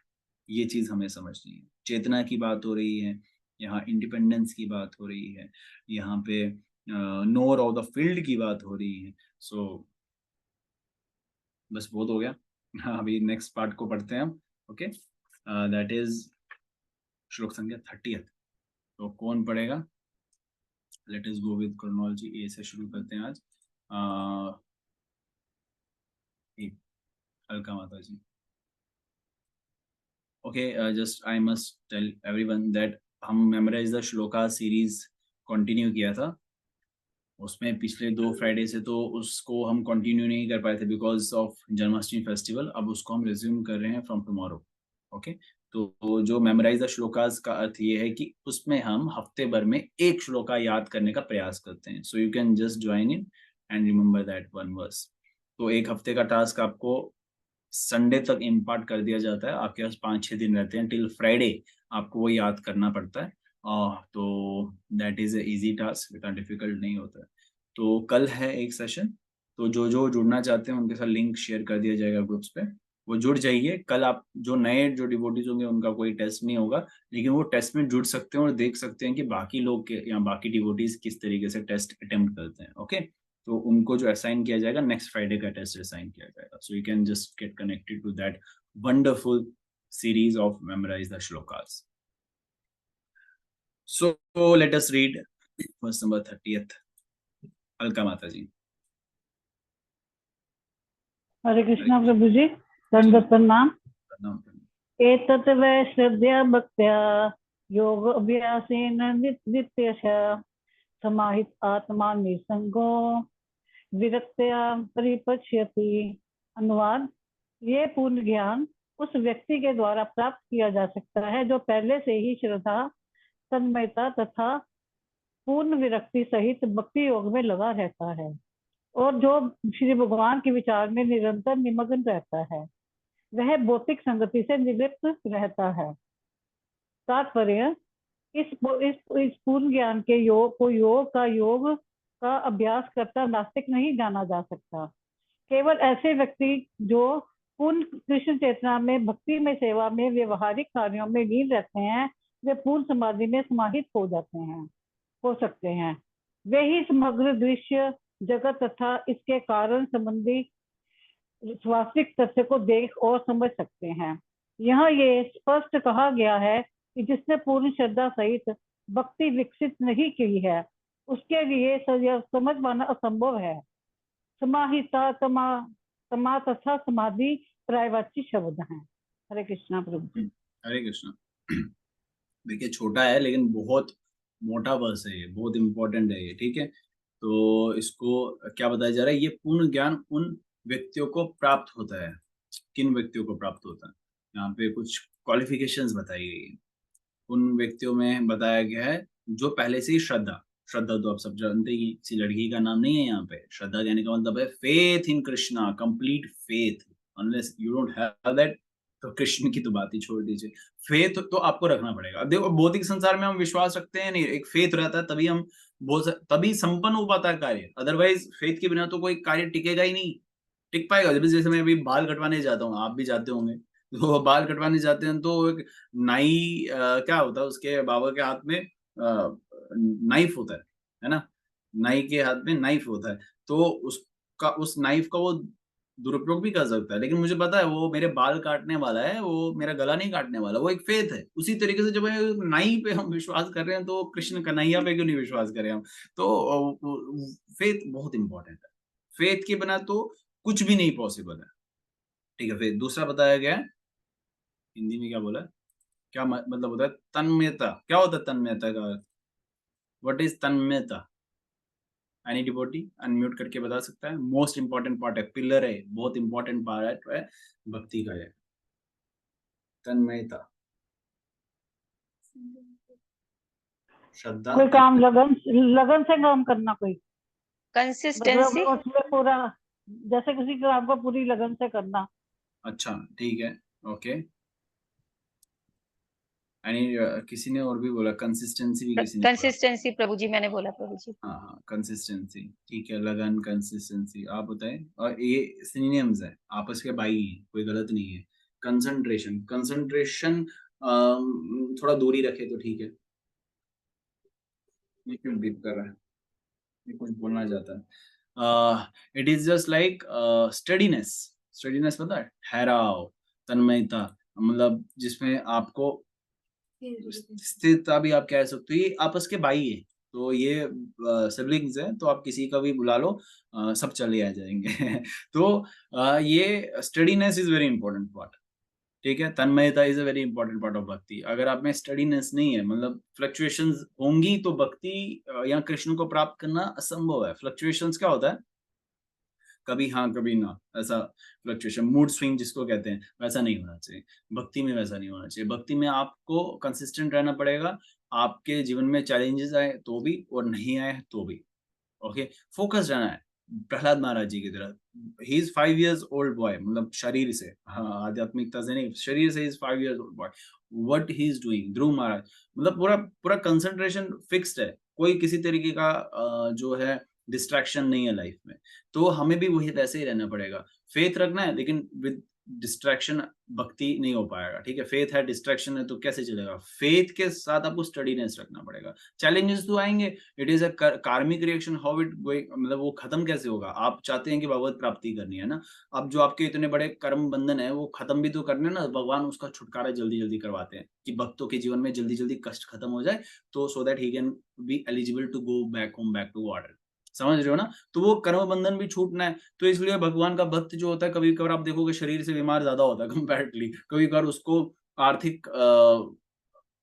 ये चीज हमें समझनी है। चेतना की बात हो रही है, यहाँ इंडिपेंडेंस की बात हो रही है, यहाँ पे नोर ऑफ द फील्ड की बात हो रही है। सो बस बहुत हो गया। अभी नेक्स्ट पार्ट को पढ़ते हैं हम। ओके, दैट इज श्लोक संख्या 30th। तो कौन पढ़ेगा? Let us go with chronology, A से शुरू करते हैं आज। अलका माता जी। Okay, just I must tell everyone that हम memorise the shloka series continue किया था। उसमें पिछले 2 फ्राइडे से तो उसको हम कंटिन्यू नहीं कर पाए थे बिकॉज ऑफ जन्माष्टमी फेस्टिवल। अब उसको हम रिज्यूम कर रहे हैं फ्रॉम टुमारो। ओके, तो जो मेमोराइज द श्लोकास का अर्थ ये है कि उसमें हम हफ्ते भर में एक श्लोका याद करने का प्रयास करते हैं। So you can just join in and remember that one verse. तो एक हफ्ते का टास्क आपको संडे तक इम्पार्ट कर दिया जाता है। आपके पास 5-6 दिन रहते हैं टिल फ्राइडे, आपको वो याद करना पड़ता है। तो दैट इज इजी टास्क, इतना डिफिकल्ट नहीं होता है। तो कल है एक सेशन, तो जो जुड़ना चाहते हैं उनके साथ लिंक शेयर कर दिया जाएगा ग्रुप्स पे, वो जुड़ जाइए। कल आप जो नए जो डिवोटीज होंगे उनका कोई टेस्ट नहीं होगा, लेकिन वो टेस्ट में जुड़ सकते हैं और देख सकते हैं कि बाकी लोग के या बाकी डिवोटीज किस तरीके से टेस्ट अटेम्प्ट करते हैं। ओके, तो उनको जो असाइन किया जाएगा नेक्स्ट फ्राइडे का टेस्ट असाइन किया जाएगा। So you can just get connected to that wonderful series of memorize the shlokas. So let us read verse number 30th. Alka Mata ji. हरे कृष्णा प्रभु जी, दंडवत प्रणाम। प्रणाम। एतत् वै श्रद्धया भक्त्या योग अभ्यासेन नित्यशः समाहित आत्मा निसंगो विरक्त्या परिपश्यति। अनुवाद: ये पूर्ण ज्ञान उस व्यक्ति के द्वारा प्राप्त किया जा सकता है जो पहले से ही श्रद्धा, तन्मयता तथा पूर्ण विरक्ति सहित भक्ति योग में लगा रहता है और जो श्री भगवान के विचार में निरंतर निमग्न रहता है, वह भौतिक संगति से निवृत्त रहता है। तात्पर्य: इस पूर्ण ज्ञान के योग का अभ्यास करता नास्तिक नहीं जाना जा सकता। केवल ऐसे व्यक्ति जो पूर्ण कृष्ण चेतना में, भक्ति में, सेवा में, व्यवहारिक कार्यों में लीन रहते हैं, वे पूर्ण समाधि में समाहित हो सकते हैं। वे ही समग्र दृश्य जगत तथा इसके कारण संबंधी वास्तविक तथ्य को देख और समझ सकते हैं। यहाँ ये स्पष्ट कहा गया है कि जिसने पूर्ण श्रद्धा सहित भक्ति विकसित नहीं की है, उसके लिए समझ पाना असंभव है। समाहिता, तमा तथा समाधि पर्यायवाची शब्द हैं। हरे कृष्णा प्रभु। हरे कृष्णा। देखिए, छोटा है लेकिन बहुत मोटा वर्स है, ये बहुत इंपॉर्टेंट है ये, ठीक है। तो इसको क्या बताया जा रहा है, ये पूर्ण ज्ञान उन व्यक्तियों को प्राप्त होता है। किन व्यक्तियों को प्राप्त होता है, यहाँ पे कुछ क्वालिफिकेशंस बताई गई है। उन व्यक्तियों में बताया गया है जो पहले से ही श्रद्धा तो आप सब जानते ही, किसी लड़की का नाम नहीं है यहाँ पे। श्रद्धा कहने का मतलब है faith in Krishna, complete faith. Unless you don't have that, तो कृष्ण की तो बात ही छोड़ दीजिए। फेथ तो आपको रखना पड़ेगा। अब देखो, भौतिक संसार में हम विश्वास रखते हैं नहीं, एक फेथ रहता है तभी हम तभी संपन्न हो पाता है कार्य। अदरवाइज फेथ के बिना तो कोई कार्य टिकेगा ही नहीं, टिक पाएगा। जैसे मैं अभी बाल कटवाने जाता हूँ, आप भी जाते होंगे, तो बाल कटवाने जाते हैं तो एक नाई क्या होता है, उसके बाबा के हाथ में नाइफ होता है ना। नाई के हाथ में नाइफ होता है, तो उस नाइफ का वो दुरुपयोग भी कर सकता है, लेकिन मुझे पता है वो मेरे बाल काटने वाला है, वो मेरा गला नहीं काटने वाला। वो एक फेथ है। उसी तरीके से जब नाई पे हम विश्वास कर रहे हैं, तो कृष्ण कन्हैया पे क्यों नहीं विश्वास करें हम। तो फेथ बहुत इंपॉर्टेंट है। फेथ के बिना तो कुछ भी नहीं पॉसिबल है, ठीक है। फिर दूसरा बताया गया है, हिंदी में क्या बोला, क्या मतलब होता है तन्मयता। क्या होता है तन्मयता का? व्हाट इज तन्मयता? एनी डिवोटी अनम्यूट करके बता सकता है? मोस्ट इंपॉर्टेंट पार्ट है, पिलर है, बहुत इंपॉर्टेंट पार्ट है भक्ति का है तन्मयता। श्रद्धा, कोई काम लगन से काम करना, कोई कंसिस्टेंसी। मतलब उसमें पूरा, जैसे किसी काम को पूरी लगन से करना। अच्छा, ठीक है, ओके। किसी ने और भी बोला कंसिस्टेंसी, भी किसी ने बोला। कंसिस्टेंसी प्रभु जी मैंने बोला प्रभु जी। हाँ हाँ, कंसिस्टेंसी, ठीक है। लगन, कंसिस्टेंसी, आप बताएं। और ये सिनोनिम्स है, आपस के भाई हैं, कोई गलत नहीं है। कंसंट्रेशन थोड़ा दूरी रखे तो ठीक है। ये क्यों बीप कर रहा है? ये कुछ बोलना चाहता है। It is just like steadiness पता है, ठहराव, तन्मयता, मतलब जिसमें आपको स्थिरता भी आप कह सकते हो। ये आपस के भाई है, तो ये सिबलिंग्स है, तो आप किसी का भी बुला लो, सब चले आ जाएंगे। तो ये steadiness is very important part, ठीक है। तन्मयता is a very important part of भक्ति। अगर आप में स्टडीनेस नहीं है, मतलब फ्लक्चुएशंस होंगी, तो भक्ति या कृष्ण को प्राप्त करना असंभव है। फ्लक्चुएशंस क्या होता है? कभी हाँ कभी ना, ऐसा फ्लक्चुएशन, मूड स्विंग जिसको कहते हैं, वैसा नहीं होना चाहिए। भक्ति में वैसा नहीं होना चाहिए। भक्ति में आपको कंसिस्टेंट रहना पड़ेगा। आपके जीवन में चैलेंजेस आए तो भी, और नहीं आए तो भी, ओके, फोकस रहना है। प्रहलाद महाराज जी की तरह, he is 5 years old boy, मतलब शरीर से, हाँ, आध्यात्मिकता से नहीं, शरीर से is 5 years old boy. What he is doing, Dhruv Maharaj, मतलब पूरा पूरा कंसंट्रेशन फिक्स्ड है। कोई किसी तरीके का जो है डिस्ट्रैक्शन नहीं है लाइफ में। तो हमें भी वही वैसे ही रहना पड़ेगा। फेथ रखना है, लेकिन विद डिस्ट्रैक्शन भक्ति नहीं हो पाएगा, ठीक है। फेथ है, डिस्ट्रैक्शन है, तो कैसे चलेगा? फेथ के साथ आपको स्टडीनेस रखना पड़ेगा। चैलेंजेस तो आएंगे, इट इज अ कार्मिक रिएक्शन, हाउ इट गोइंग, मतलब वो खत्म कैसे होगा? आप चाहते हैं कि भगवत प्राप्ति करनी है ना, अब जो आपके इतने बड़े कर्म बंधन है वो खत्म भी तो करने ना। भगवान उसका छुटकारा जल्दी जल्दी करवाते हैं कि भक्तों के जीवन में जल्दी जल्दी कष्ट खत्म हो जाए, तो so that he can be eligible to go back home, back to order. समझ रहे हो ना? तो वो कर्म बंधन भी छूटना है, तो इसलिए भगवान का भक्त जो होता है कभी-कभार आप देखोगे शरीर से बीमार ज़्यादा होता है कंपैरेटिवली, कभी-कभार उसको आर्थिक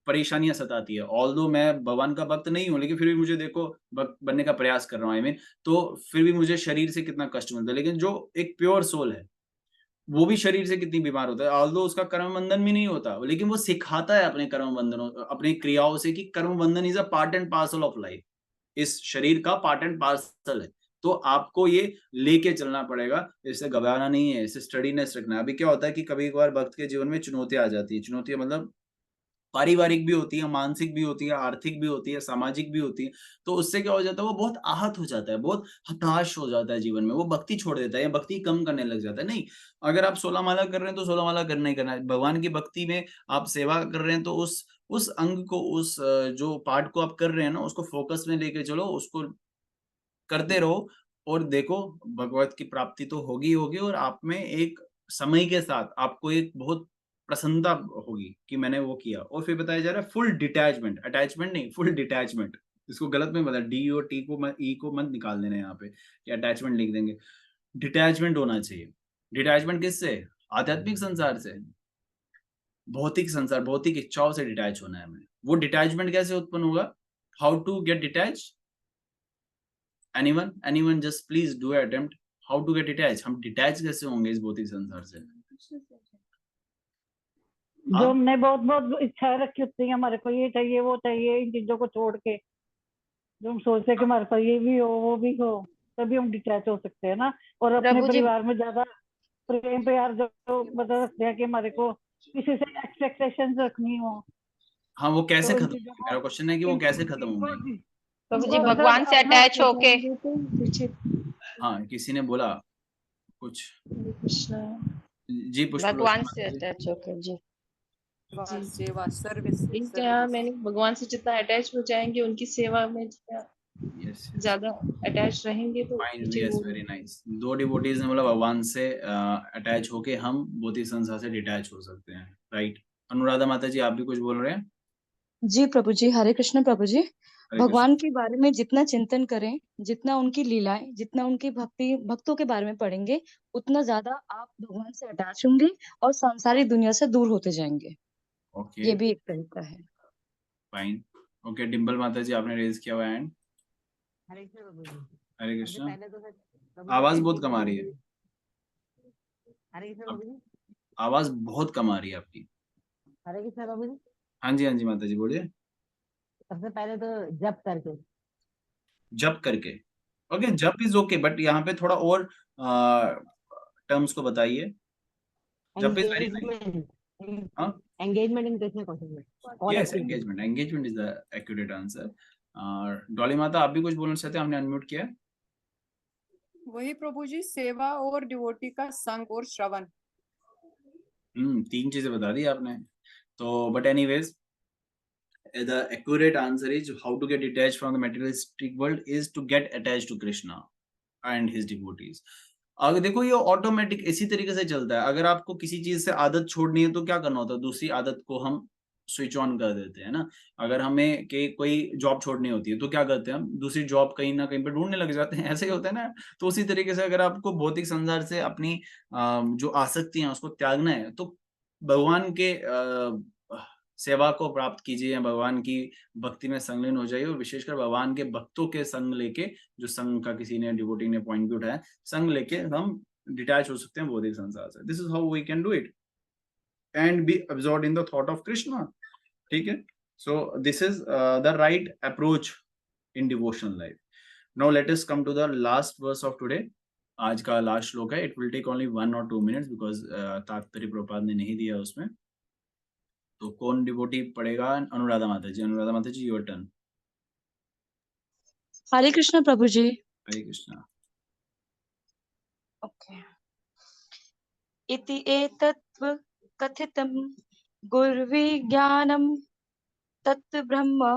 परेशानियाँ सताती है। ऑल्दो मैं भगवान का भक्त नहीं हूँ, लेकिन फिर भी मुझे देखो भक्त बनने का प्रयास कर रहा हूँ आई मीन, तो फिर भी मुझे शरीर से कितना कष्ट मिलता है। लेकिन जो एक प्योर सोल है, वो भी शरीर से कितनी बीमार होता है, ऑल्दो उसका कर्म बंधन भी नहीं होता, लेकिन वो सिखाता है अपने कर्म बंधनों अपनी क्रियाओं से कि कर्म बंधन is a part and parcel of life. इस शरीर का पार्ट एंड पार्सल है। तो आपको ये लेके चलना पड़ेगा, इसे गँवाना नहीं है, इसे स्टडीनेस रखना है। अभी क्या होता है कि कभी-कभार भक्त के जीवन में चुनौतियाँ आ जाती हैं। चुनौतियाँ मतलब पारिवारिक भी होती है, मानसिक भी होती है, आर्थिक भी होती है, सामाजिक भी होती है। तो उससे क्या हो जाता है, वो बहुत आहत हो जाता है, बहुत हताश हो जाता है जीवन में, वो भक्ति छोड़ देता है या भक्ति कम करने लग जाता है। नहीं, अगर आप 16 माला कर रहे हैं, तो 16 माला करना ही करना है। भगवान की भक्ति में आप सेवा कर रहे हैं, तो उस अंग को, जो पार्ट को आप कर रहे हैं ना, उसको फ़ोकस में लेके चलो, उसको करते रहो और देखो भगवत की प्राप्ति तो होगी ही होगी और आप में एक समय के साथ आपको एक बहुत प्रसन्नता होगी कि मैंने वो किया। और फिर बताया जा रहा है फुल डिटैचमेंट, अटैचमेंट नहीं, फुल डिटैचमेंट। इसको गलत में बता, डी और टी को मत, ई को मत निकाल देना यहाँ पे कि अटैचमेंट लिख देंगे। डिटैचमेंट होना चाहिए। डिटैचमेंट किससे? आध्यात्मिक संसार से, भौतिक संसार, भौतिक इच्छाओं से डिटैच होना है हमें। वो डिटैचमेंट कैसे उत्पन्न होगा? How to get detach? anyone just please do an attempt how to get detached। हम डिटैच कैसे होंगे इस भौतिक संसार से? जो हाँ, हमने बहुत बहुत इच्छाएं रखी होती है, हमारे को ये चाहिए वो चाहिए, इन चीजों को छोड़ के जो हम सोचते हैं कि हमारे पास ये भी हो वो भी हो, तभी हम डिटैच हो सकते हैं ना। और अपने प्रभु जी, परिवार में ज्यादा प्रेम प्यार जो बता सकते हैं कि हमारे को किसी से एक्सपेक्टेशंस रखनी हो, हाँ, वो कैसे तो इन खत्म चीजों होंगी? को मेरा क्वेश्चन है कि वो कैसे खत्म इनको होंगी? प्रभु जी इनको मतलब भगवान से अपना अटैच होके हाँ, किसी ने बोला कुछ? कृष्ण, जी पुष्पलोचन भगवान से माता जी। अटैच होके जी। जी सेवा सर्विस इनके यहाँ मैंने भगवान से जितना अटैच हो जाएंगे, उनकी सेवा में जितना यस यस, ज्यादा अटैच रहेंगे, तो फाइन, पीछे यस, वो वेरी नाइस। दो डिवोटीज ने बोला भगवान से अटैच होके हम भौतिक संसार से डिटैच हो सकते हैं, राइट? अनुराधा माता जी आप भी कुछ बोल रहे हैं? जी प्रभु जी, हरे कृष्ण प्रभु जी। हरे कृष्ण। भगवान के बारे में जितना चिंतन करें, जितना उनकी लीलाएं, जितना उनकी भक्ति भक्तों के बारे में पढ़ेंगे, उतना ज्यादा आप भगवान से अटैच होंगे और सांसारिक दुनिया से दूर होते जाएंगे। ओके, ये भी एक तरीका है। फाइन। ओके, डिम्पल माता जी आपने रेज किया हुआ हैंड। हरे कृष्ण प्रभु जी। हरे सबसे कृष्ण। पहले तो सर प्रभु जी आवाज थैंक बहुत यू कम आ रही प्रभु है। जी। हरे कृष्ण अब प्रभु जी। आवाज बहुत कम आ रही है आपकी। हरे कृष्ण प्रभु जी। हाँ जी माता जी बोलिए। सबसे पहले तो जप करके जप करके। ओके, जप इज ओके, बट यहाँ पे थोड़ा और टर्म्स को बताइए। जप इज वेरी नाइस। एंगेजमेंट, हाँ, engagement in Krishna consciousness, all yes, activities. Engagement is the accurate answer. और डॉली माता आप भी कुछ बोलना चाहते हैं? हमने अनम्यूट किया है। वही प्रभु जी, सेवा और डिवोटी का संग और श्रवण। तीन चीजें बता दी आपने। तो but anyways, the accurate answer is how to get detached from the materialistic world is to get attached to Krishna and his devotees। अगर देखो ये ऑटोमेटिक इसी तरीके से चलता है। अगर आपको किसी चीज से आदत छोड़नी है तो क्या करना होता है? दूसरी आदत को हम स्विच ऑन कर देते हैं ना। अगर हमें कोई जॉब छोड़नी होती है तो क्या करते हैं? हम दूसरी जॉब कहीं ना कहीं पे ढूंढने लग जाते हैं। ऐसे ही होता है ना। तो उसी तरीके से अगर आपको भौतिक संसार से अपनी जो आसक्ति है उसको त्यागना है तो भगवान के सेवा को प्राप्त कीजिए या भगवान की भक्ति में संलग्न हो जाइए और विशेषकर भगवान के भक्तों के संग लेके, जो संघ का किसी ने डिवोटी ने पॉइंट भी उठाया, संग लेके हम डिटैच हो सकते हैं भौतिक संसार से। This is how we can do it and be absorbed in the thought of Krishna. ठीक है, so this is the right approach in devotional life. Now let us come to the last verse of today. आज का लास्ट श्लोक है। It will take only 1 or 2 minutes because तात्पर्य प्रभुपाद ने नहीं दिया उसमें। तो कौन डिवोटी पढ़ेगा? अनुराधा माता जी। अनुराधा माता जी, योर टर्न। हरे कृष्ण प्रभु जी। हरे कृष्णा। ओके। इति एतत् कथितं गुर्विज्ञानं तत् ब्रह्म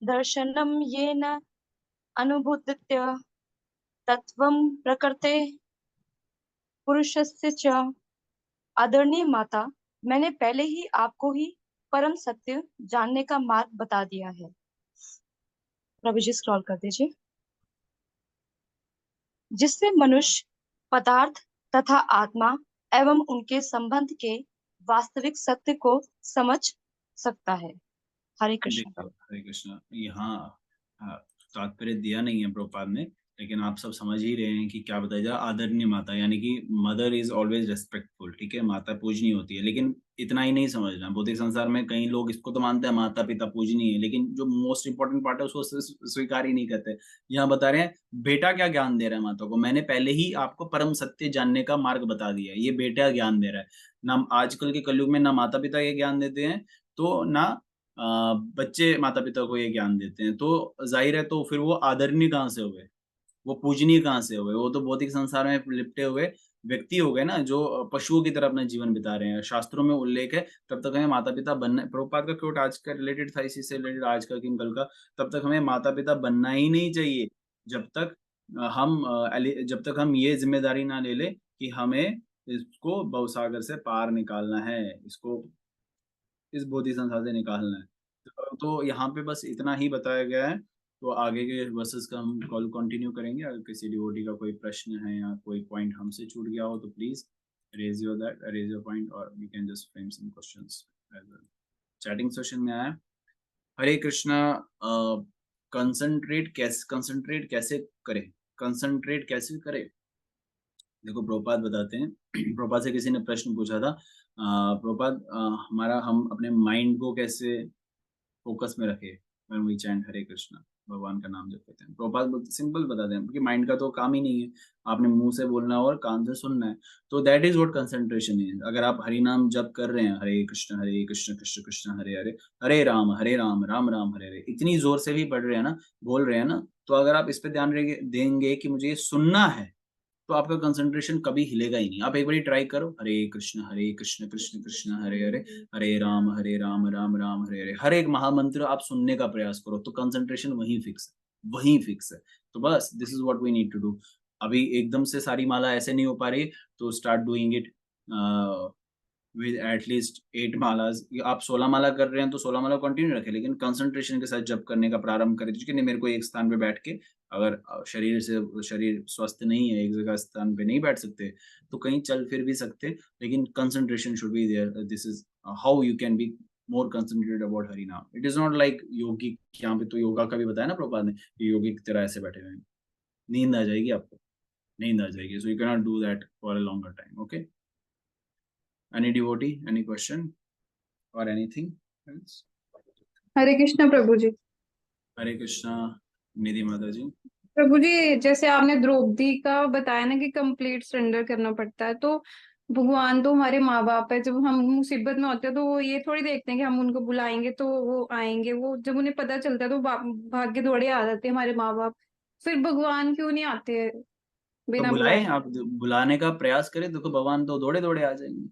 दर्शनं येन अनुभूत्य तत्त्वं प्रकृते पुरुषस्य च। आदरणीय माता, मैंने पहले ही आपको ही परम सत्य जानने का मार्ग बता दिया है। प्रभु जी स्क्रॉल कर दीजिए। जिससे मनुष्य पदार्थ तथा आत्मा एवं उनके संबंध के वास्तविक सत्य को समझ सकता है। हरे कृष्ण। देखिए हरे कृष्णा, यहाँ तात्पर्य दिया नहीं है प्रभुपाद ने, लेकिन आप सब समझ ही रहे हैं कि क्या बताया जा। आदरणीय माता यानी कि मदर इज ऑलवेज रेस्पेक्टफुल, ठीक है, माता पूजनीय होती है। लेकिन इतना ही नहीं समझना, भौतिक संसार में कई लोग इसको तो मानते हैं माता पिता पूजनीय है, लेकिन जो मोस्ट इंपॉर्टेंट पार्ट है उसको स्वीकार ही नहीं करते। यहाँ बता रहे हैं बेटा क्या ज्ञान दे रहा है माता को। मैंने पहले ही आपको परम सत्य जानने का मार्ग बता दिया है, ये बेटा ज्ञान दे रहा है ना। आजकल के कलयुग में ना माता पिता ये ज्ञान देते हैं, तो ना बच्चे माता पिता को ये ज्ञान देते हैं। तो जाहिर है, तो फिर वो आदरणीय कहाँ से हुए, वो पूजनीय कहाँ से हुए? वो तो भौतिक संसार में लिपटे हुए व्यक्ति हो गए ना, जो पशुओं की तरह अपना जीवन बिता रहे हैं। शास्त्रों में उल्लेख है, तब तक हमें माता पिता बनना, प्रभुपाद का क्वोट आज का रिलेटेड था, इसी से रिलेटेड आज का कि कल का, तब तक हमें माता पिता बनना ही नहीं चाहिए जब तक जब तक हम ये जिम्मेदारी ना ले ले कि हमें इसको भवसागर से पार निकालना है, इसको इस बोधि संसार से निकालना है। तो यहाँ पे बस इतना ही बताया गया है। तो आगे के वर्सेस का हम कॉल कंटिन्यू करेंगे। अगर किसी डिवोटी का कोई प्रश्न है या कोई पॉइंट हमसे छूट गया हो तो प्लीज रेज योर पॉइंट, और we can just frame some questions as well. Chatting session में आया। हरे कृष्णा, कंसंट्रेट कैसे करें? देखो प्रभुपाद बताते हैं। प्रभुपाद से किसी ने प्रश्न पूछा था, प्रभुपाद हम अपने माइंड को कैसे फोकस में रखे when we chant हरे कृष्णा, भगवान का नाम जब कहते हैं। प्रभुपाद सिंपल बताते हैं, क्योंकि माइंड का तो काम ही नहीं है, आपने मुंह से बोलना और कान से सुनना है। तो that is what concentration is. अगर आप हरि नाम जप कर रहे हैं, हरे कृष्ण कृष्ण कृष्ण हरे हरे, हरे राम राम राम हरे हरे, इतनी जोर से भी पढ़ रहे हैं ना, बोल रहे हैं ना, तो अगर आप इस पे ध्यान देंगे कि मुझे ये सुनना है, तो आपका कंसंट्रेशन कभी हिलेगा ही नहीं। आप एक बार ट्राई करो, हरे कृष्ण कृष्ण कृष्ण हरे हरे, हरे राम राम राम हरे हरे, हर एक महामंत्र आप सुनने का प्रयास करो, तो कंसंट्रेशन वहीं फिक्स है। तो बस this is what we need to do. अभी एकदम से सारी माला ऐसे नहीं हो पा रही, तो start doing it with at least 8 मालाज। आप 16 माला कर रहे हैं तो 16 माला कंटिन्यू रखें, लेकिन कंसंट्रेशन के साथ जप करने का प्रारंभ करें। क्योंकि नहीं, मेरे को एक स्थान पे बैठ के, अगर शरीर स्वस्थ नहीं है, एक जगह स्थान पे नहीं बैठ सकते, तो कहीं चल फिर भी सकते, लेकिन concentration should be there. This is how you can be more concentrated about Hari naam. It is not like yogi, यहाँ पे तो योगा का भी बताया ना प्रभुपाद ने, योगी की तरह ऐसे बैठे हुए हैं, नींद आ जाएगी आपको, सो you can not do that for a longer time. Okay, any devotee, any question or anything else? हरे कृष्णा प्रभु जी। हरे कृष्णा निधि माता जी। प्रभु जी, जैसे आपने द्रौपदी का बताया ना कि कंप्लीट सरेंडर करना पड़ता है, तो भगवान तो हमारे माँ बाप है। जब हम मुसीबत में होते हैं तो वो ये थोड़ी देखते हैं कि हम उनको बुलाएंगे तो वो आएंगे। वो जब उन्हें पता चलता है तो भाग्य दौड़े आ जाते हैं हमारे माँ बाप। फिर भगवान क्यों नहीं आते तो बिना बुलाए, बुलाए? आप बुलाने का प्रयास करें, देखो भगवान तो दौड़े दौड़े आ जाएंगे।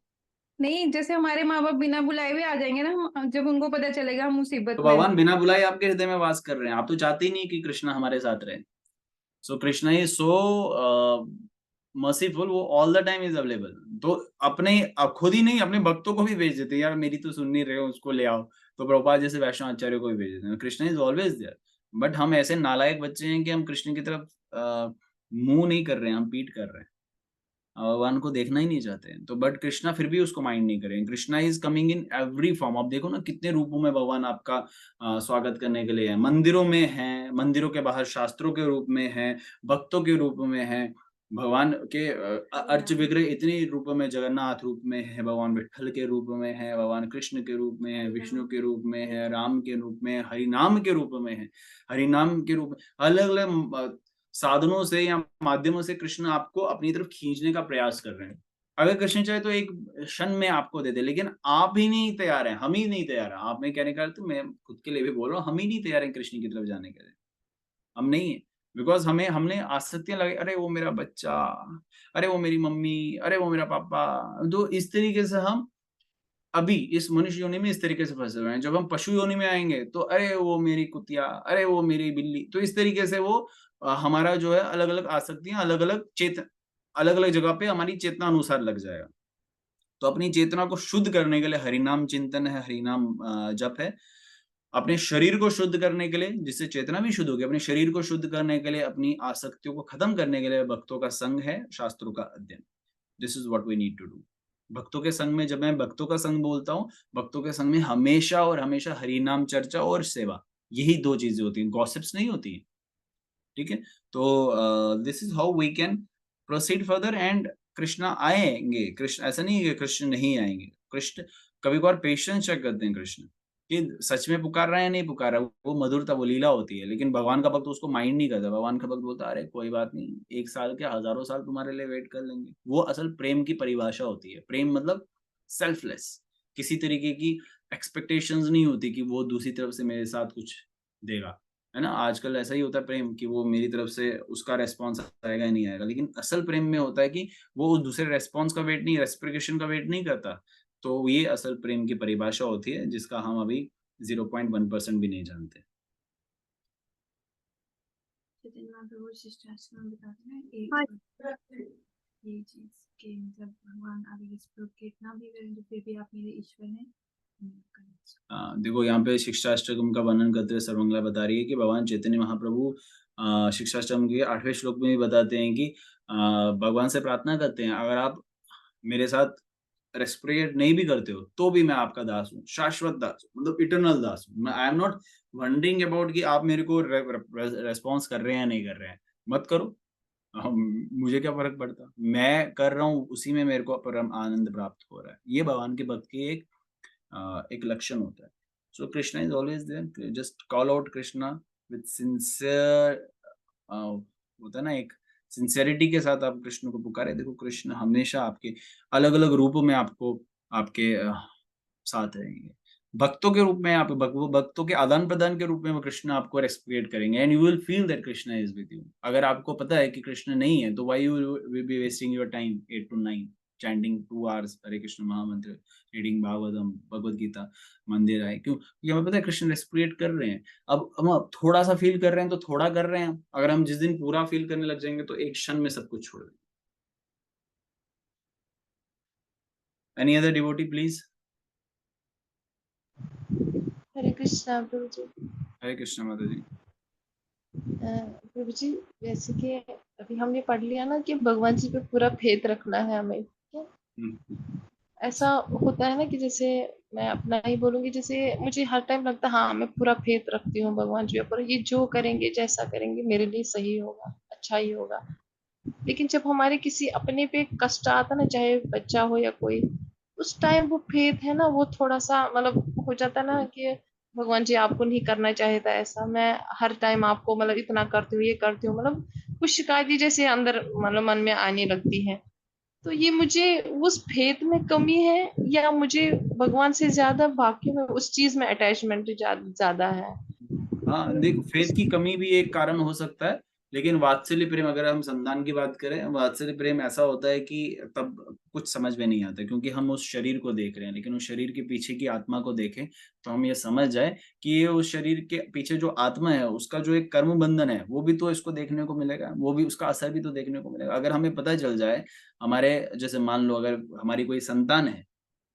नहीं, जैसे हमारे माँ बाप बिना बुलाए हुए आ जाएंगे ना, जब उनको पता चलेगा हम मुसीबत तो में हैं। भगवान बिना बुलाए आपके हृदय में वास कर रहे हैं। आप तो चाहते ही नहीं कि कृष्णा हमारे साथ रहे। सो कृष्णा इज सो मर्सीफुल, वो all the time is available. तो आप खुद ही नहीं, अपने भक्तों को भी भेज देते हैं, यार मेरी तो सुन नहीं रहे हो, उसको ले आओ। तो प्रभुपाद जैसे वैष्णव आचार्य को भी भेज देते हैं। Krishna is always there, but हम ऐसे नालायक बच्चे हैं कि हम कृष्ण की तरफ मुंह नहीं कर रहे हैं, हम पीठ कर रहे हैं, भगवान को देखना ही नहीं चाहते हैं। तो बट कृष्णा फिर भी उसको माइंड नहीं करें। Krishna is coming in every form. आप देखो ना कितने रूपों में भगवान आपका स्वागत करने के लिए है। मंदिरों में है, मंदिरों के बाहर शास्त्रों के रूप में है, भक्तों के रूप में है, भगवान के अर्च विग्रह इतने रूपों में, जगन्नाथ रूप में है, भगवान विठल के रूप में है, भगवान कृष्ण के रूप में है, विष्णु के रूप में है, राम के रूप में, हरिनाम के रूप में है। हरिनाम के रूप में अलग अलग साधनों से या माध्यमों से कृष्ण आपको अपनी तरफ खींचने का प्रयास कर रहे हैं। अगर कृष्ण चाहे तो एक क्षण में आपको दे दे, लेकिन आप ही नहीं तैयार हैं, हम ही नहीं तैयार हैं। आप में कहने का अर्थ, मैं खुद के लिए भी बोल रहा हूँ, हम ही नहीं तैयार हैं कृष्ण की तरफ जाने के लिए। हम नहीं है, बिकॉज हमने आसक्तियां लगे, अरे वो मेरा बच्चा, अरे वो मेरी मम्मी, अरे वो मेरा पापा। तो इस तरीके से हम अभी इस मनुष्य योनि में इस तरीके से फंसे हुए हैं। जब हम पशु योनि में आएंगे तो अरे वो मेरी कुतिया, अरे वो मेरी बिल्ली। तो इस तरीके से वो हमारा जो है अलग अलग आसक्तियां, अलग अलग जगह पे हमारी चेतना अनुसार लग जाएगा। तो अपनी चेतना को शुद्ध करने के लिए हरिनाम चिंतन है, हरिनाम जप है। अपने शरीर को शुद्ध करने के लिए, जिससे चेतना भी शुद्ध होगी, अपने शरीर को शुद्ध करने के लिए, अपनी आसक्तियों को खत्म करने के लिए भक्तों का संग है शास्त्रों का अध्ययन। This is what we need to do. भक्तों के संग में, जब मैं भक्तों का संग बोलता हूँ, भक्तों के संग में हमेशा और हमेशा हरि नाम चर्चा और सेवा, यही दो चीजें होती हैं, गॉसिप्स नहीं होती हैं। ठीक है, तो this is how we can proceed further. And Krishna आएंगे, कृष्ण ऐसा नहीं है कि कृष्ण नहीं आएंगे। कृष्ण कभी कभार पेशेंस चेक करते हैं कृष्ण कि सच में पुकार रहा है या नहीं पुकार रहा है। वो मधुरता, वो लीला होती है। लेकिन भगवान का भक्त उसको माइंड नहीं करता। भगवान का भक्त बोलता है अरे कोई बात नहीं, 1 साल क्या हजारों साल तुम्हारे लिए वेट कर लेंगे। वो असल प्रेम की परिभाषा होती है। प्रेम मतलब सेल्फलेस, किसी तरीके की एक्सपेक्टेशंस नहीं होती कि वो दूसरी तरफ से मेरे साथ कुछ देगा, है ना। आजकल ऐसा ही होता है प्रेम कि वो मेरी तरफ से उसका रेस्पॉन्स आएगा या नहीं आएगा। लेकिन असल प्रेम में होता है कि वो उस दूसरे रेस्पॉन्स का वेट नहीं, रेस्पिरेशन का वेट नहीं करता। तो ये असल प्रेम की परिभाषा होती है, जिसका हम अभी 0.1% भी नहीं जानते। चैतन्य महाप्रभु शिष्टाश्रम में बताते हैं एक ये चीज कि मतलब भगवान आगे इस पर कितना भी करें तो फिर भी आप मेरे ईश्वर हैं। देखो यहाँ पे शिक्षाष्टकम का वर्णन करते हुए सर्वमंगला बता रही है कि भगवान चैतन्य महाप्रभु शिक्षाष्टकम के 8वें श्लोक में भी बताते हैं कि भगवान से प्रार्थना करते हैं, अगर आप मेरे साथ रेस्पिरेट नहीं भी करते हो तो भी मैं आपका दास हूँ, शाश्वत दास हूँ, मतलब इटर्नल दास हूँ। मैं I am not wondering about कि आप मेरे को रेस्पॉन्स कर रहे हैं या नहीं कर रहे हैं। मत करो, मुझे क्या फर्क पड़ता, मैं कर रहा हूँ, उसी में मेरे को परम आनंद प्राप्त हो रहा है। ये भगवान के भक्त की एक लक्षण होता है। So Krishna is always there, just call out Krishna with sincere, होता है ना, एक सिंसियरिटी के साथ आप कृष्ण को पुकारे। देखो कृष्ण हमेशा आपके अलग अलग रूपों में आपको आपके साथ रहेंगे। भक्तों के रूप में आप भक्तों के आदान प्रदान के रूप में वो कृष्ण आपको रेस्पिरेट करेंगे and you will feel that Krishna is with you. अगर आपको पता है कि कृष्ण नहीं है तो why you will be wasting your time 8 to 9 chanting 2 hours हरे कृष्ण महामंत्र, रीडिंग भागवतम, भगवद गीता, मंदिर आए। क्यों? क्योंकि हमें पता है कृष्ण रेस्पिरेट कर रहे हैं। अब हम थोड़ा सा फील कर रहे हैं तो थोड़ा कर रहे हैं। अगर हम जिस दिन पूरा फील करने लग जाएंगे तो एक क्षण में सब कुछ छोड़ देंगे। Any other devotee please? Hare Krishna प्रभु जी। हरे कृष्ण माता जी। प्रभु जी, जैसे कि अभी हमने पढ़ लिया ना कि भगवान जी पे पूरा फेथ रखना है हमें, ठीक है? ऐसा होता है ना कि जैसे मैं अपना ही बोलूंगी, जैसे मुझे हर टाइम लगता है हाँ मैं पूरा फेथ रखती हूँ भगवान जी पर, ये जो करेंगे जैसा करेंगे मेरे लिए सही होगा, अच्छा ही होगा। लेकिन जब हमारे किसी अपने पे कष्ट आता ना, चाहे बच्चा हो या कोई, उस टाइम वो फेथ है ना, वो थोड़ा सा मतलब हो जाता ना कि भगवान जी आपको नहीं करना चाहिए था ऐसा, मैं हर टाइम आपको मतलब इतना करती हूँ, ये करती हूँ, मतलब कुछ शिकायतें जैसे अंदर मतलब मन में आने लगती है। तो ये मुझे उस फेथ में कमी है या मुझे भगवान से ज्यादा बाकी में उस चीज में अटैचमेंट ज्यादा है? हाँ देखो, फेथ की कमी भी एक कारण हो सकता है। लेकिन वात्सल्य प्रेम, अगर हम संतान की बात करें, वात्सल्य प्रेम ऐसा होता है कि तब कुछ समझ में नहीं आता, क्योंकि हम उस शरीर को देख रहे हैं। लेकिन उस शरीर के पीछे की आत्मा को देखें तो हम ये समझ जाए कि ये उस शरीर के पीछे जो आत्मा है उसका जो एक कर्म बंधन है वो भी तो इसको देखने को मिलेगा, वो भी उसका असर भी तो देखने को मिलेगा। अगर हमें पता चल जाए, हमारे जैसे मान लो अगर हमारी कोई संतान है,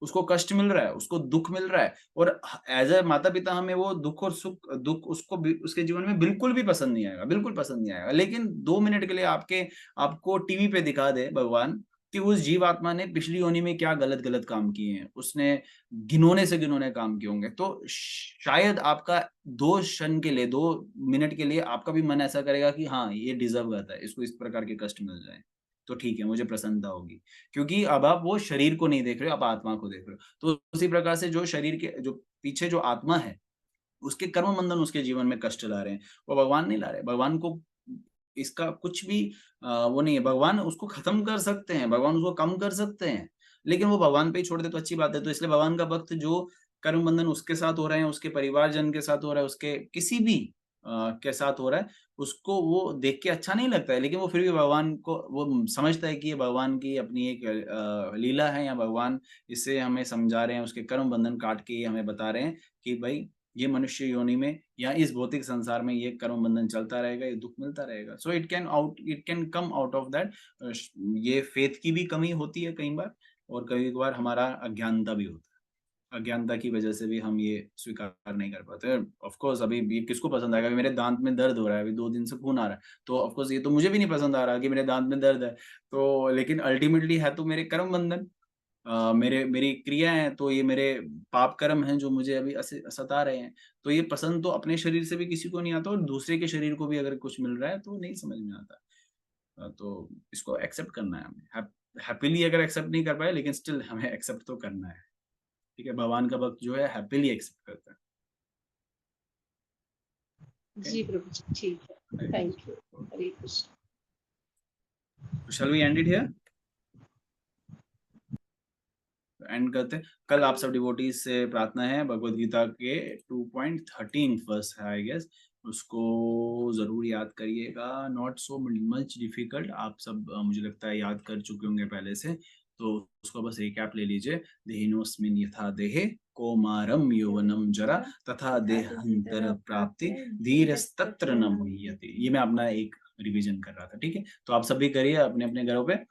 उसको कष्ट मिल रहा है, उसको दुख मिल रहा है, और एज ए माता पिता हमें वो दुख और सुख, दुख उसको उसके जीवन में बिल्कुल भी पसंद नहीं आएगा, बिल्कुल पसंद नहीं आएगा। लेकिन 2 मिनट के लिए आपको टीवी पे दिखा दे भगवान कि उस जीवात्मा ने पिछली योनि में क्या गलत गलत काम किए हैं, उसने घिनौने से घिनौने काम किए होंगे, तो शायद आपका 2 क्षण के लिए, 2 मिनट के लिए आपका भी मन ऐसा करेगा कि हाँ ये डिजर्व करता है, इसको इस प्रकार के कष्ट मिल जाए तो ठीक है, मुझे प्रसन्नता होगी। क्योंकि अब आप वो शरीर को नहीं देख रहे हो, आप आत्मा को देख रहे हो। तो उसी प्रकार से जो शरीर के जो पीछे जो आत्मा है, उसके कर्म बंधन उसके जीवन में कष्ट ला रहे हैं, वो भगवान नहीं ला रहे। भगवान को इसका कुछ भी वो नहीं है। भगवान उसको खत्म कर सकते हैं, भगवान उसको कम कर सकते हैं, लेकिन वो भगवान पे ही छोड़ दे तो अच्छी बात है। तो इसलिए भगवान का भक्त जो कर्म बंधन उसके साथ हो रहे हैं, उसके परिवारजन के साथ हो रहा है, उसके किसी भी के साथ हो रहा है, उसको वो देख के अच्छा नहीं लगता है। लेकिन वो फिर भी भगवान को वो समझता है कि ये भगवान की अपनी एक लीला है, या भगवान इससे हमें समझा रहे हैं, उसके कर्म बंधन काट के ये हमें बता रहे हैं कि भाई ये मनुष्य योनि में या इस भौतिक संसार में ये कर्म बंधन चलता रहेगा, ये दुख मिलता रहेगा। So it can come out of that. ये फेथ की भी कमी होती है कई बार, और कई बार हमारा अज्ञानता भी होता है। अज्ञानता की वजह से भी हम ये स्वीकार नहीं कर पाते। ऑफ कोर्स अभी ये किसको पसंद आएगा, अभी मेरे दांत में दर्द हो रहा है, अभी 2 दिन से खून आ रहा है, तो ऑफ कोर्स ये तो मुझे भी नहीं पसंद आ रहा कि मेरे दांत में दर्द है। तो लेकिन अल्टीमेटली है तो मेरे कर्म बंधन, मेरी क्रिया है, तो ये मेरे पाप कर्म हैं जो मुझे अभी सता रहे हैं। तो ये पसंद तो अपने शरीर से भी किसी को नहीं आता, और दूसरे के शरीर को भी अगर कुछ मिल रहा है तो नहीं समझ में आता। तो इसको एक्सेप्ट करना है हमें, हैप्पीली अगर एक्सेप्ट नहीं कर पाए लेकिन स्टिल हमें एक्सेप्ट तो करना है। ठीक है, भगवान का भक्त जो है हैप्पीली एक्सेप्ट करता है। जी प्रभु जी, ठीक है, thank you, Hare Krishna. Shall we end it here? And करते हैं। कल आप सब डिवोटीज से प्रार्थना है, भगवत गीता के 2.13 वर्स है आई गेस, उसको जरूर याद करिएगा। नॉट सो मच डिफिकल्ट, आप सब मुझे लगता है याद कर चुके होंगे पहले से, तो उसको बस रिकैप ले लीजिए। देहिनोस्मिन् यथा देहे कौमारम यौवनम जरा तथा देहांतर प्राप्ति धीरस्तत्र न मुह्यते। ये मैं अपना एक रिवीजन कर रहा था। ठीक है, तो आप सब भी करिए अपने अपने घरों पे।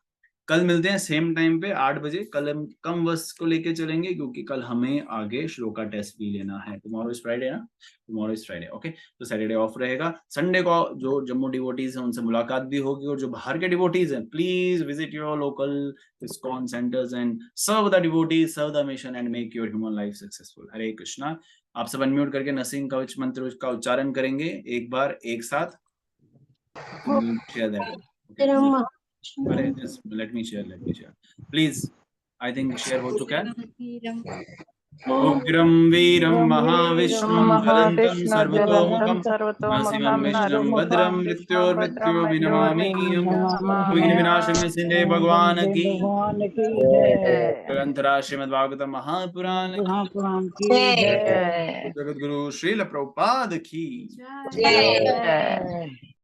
कल मिलते हैं सेम टाइम पे 8 बजे। कल हम कम वर्स को लेके चलेंगे क्योंकि कल हमें आगे श्लोका टेस्ट भी लेना है। टुमारो इज फ्राइडे ना, टुमारो इज फ्राइडे, ओके। तो सैटरडे ऑफ रहेगा। संडे को जो जम्मू डिवोटीज हैं उनसे मुलाकात भी होगी, और जो बाहर के डिवोटीज हैं please visit your local ISKCON centres and serve the devotees, serve the mission and make your human life successful. Hare Krishna. आप सब अनम्यूट करके नरसिंह कवच मंत्र का उच्चारण करेंगे एक बार एक साथ। अरे just let me share please। I think share हो चुका है। उग्रं वीरं महाविष्णुं ज्वलन्तं सर्वतोमुखं नरसिंहं विष्णुं भद्रं मृत्योर्मृत्यो विनमामि। विघ्न विनाशक सिंधे भगवान की ग्रंथराज श्रीमद्भागवतम महापुराण की जय। जगत गुरु श्रील प्रभुपाद की जय। जय।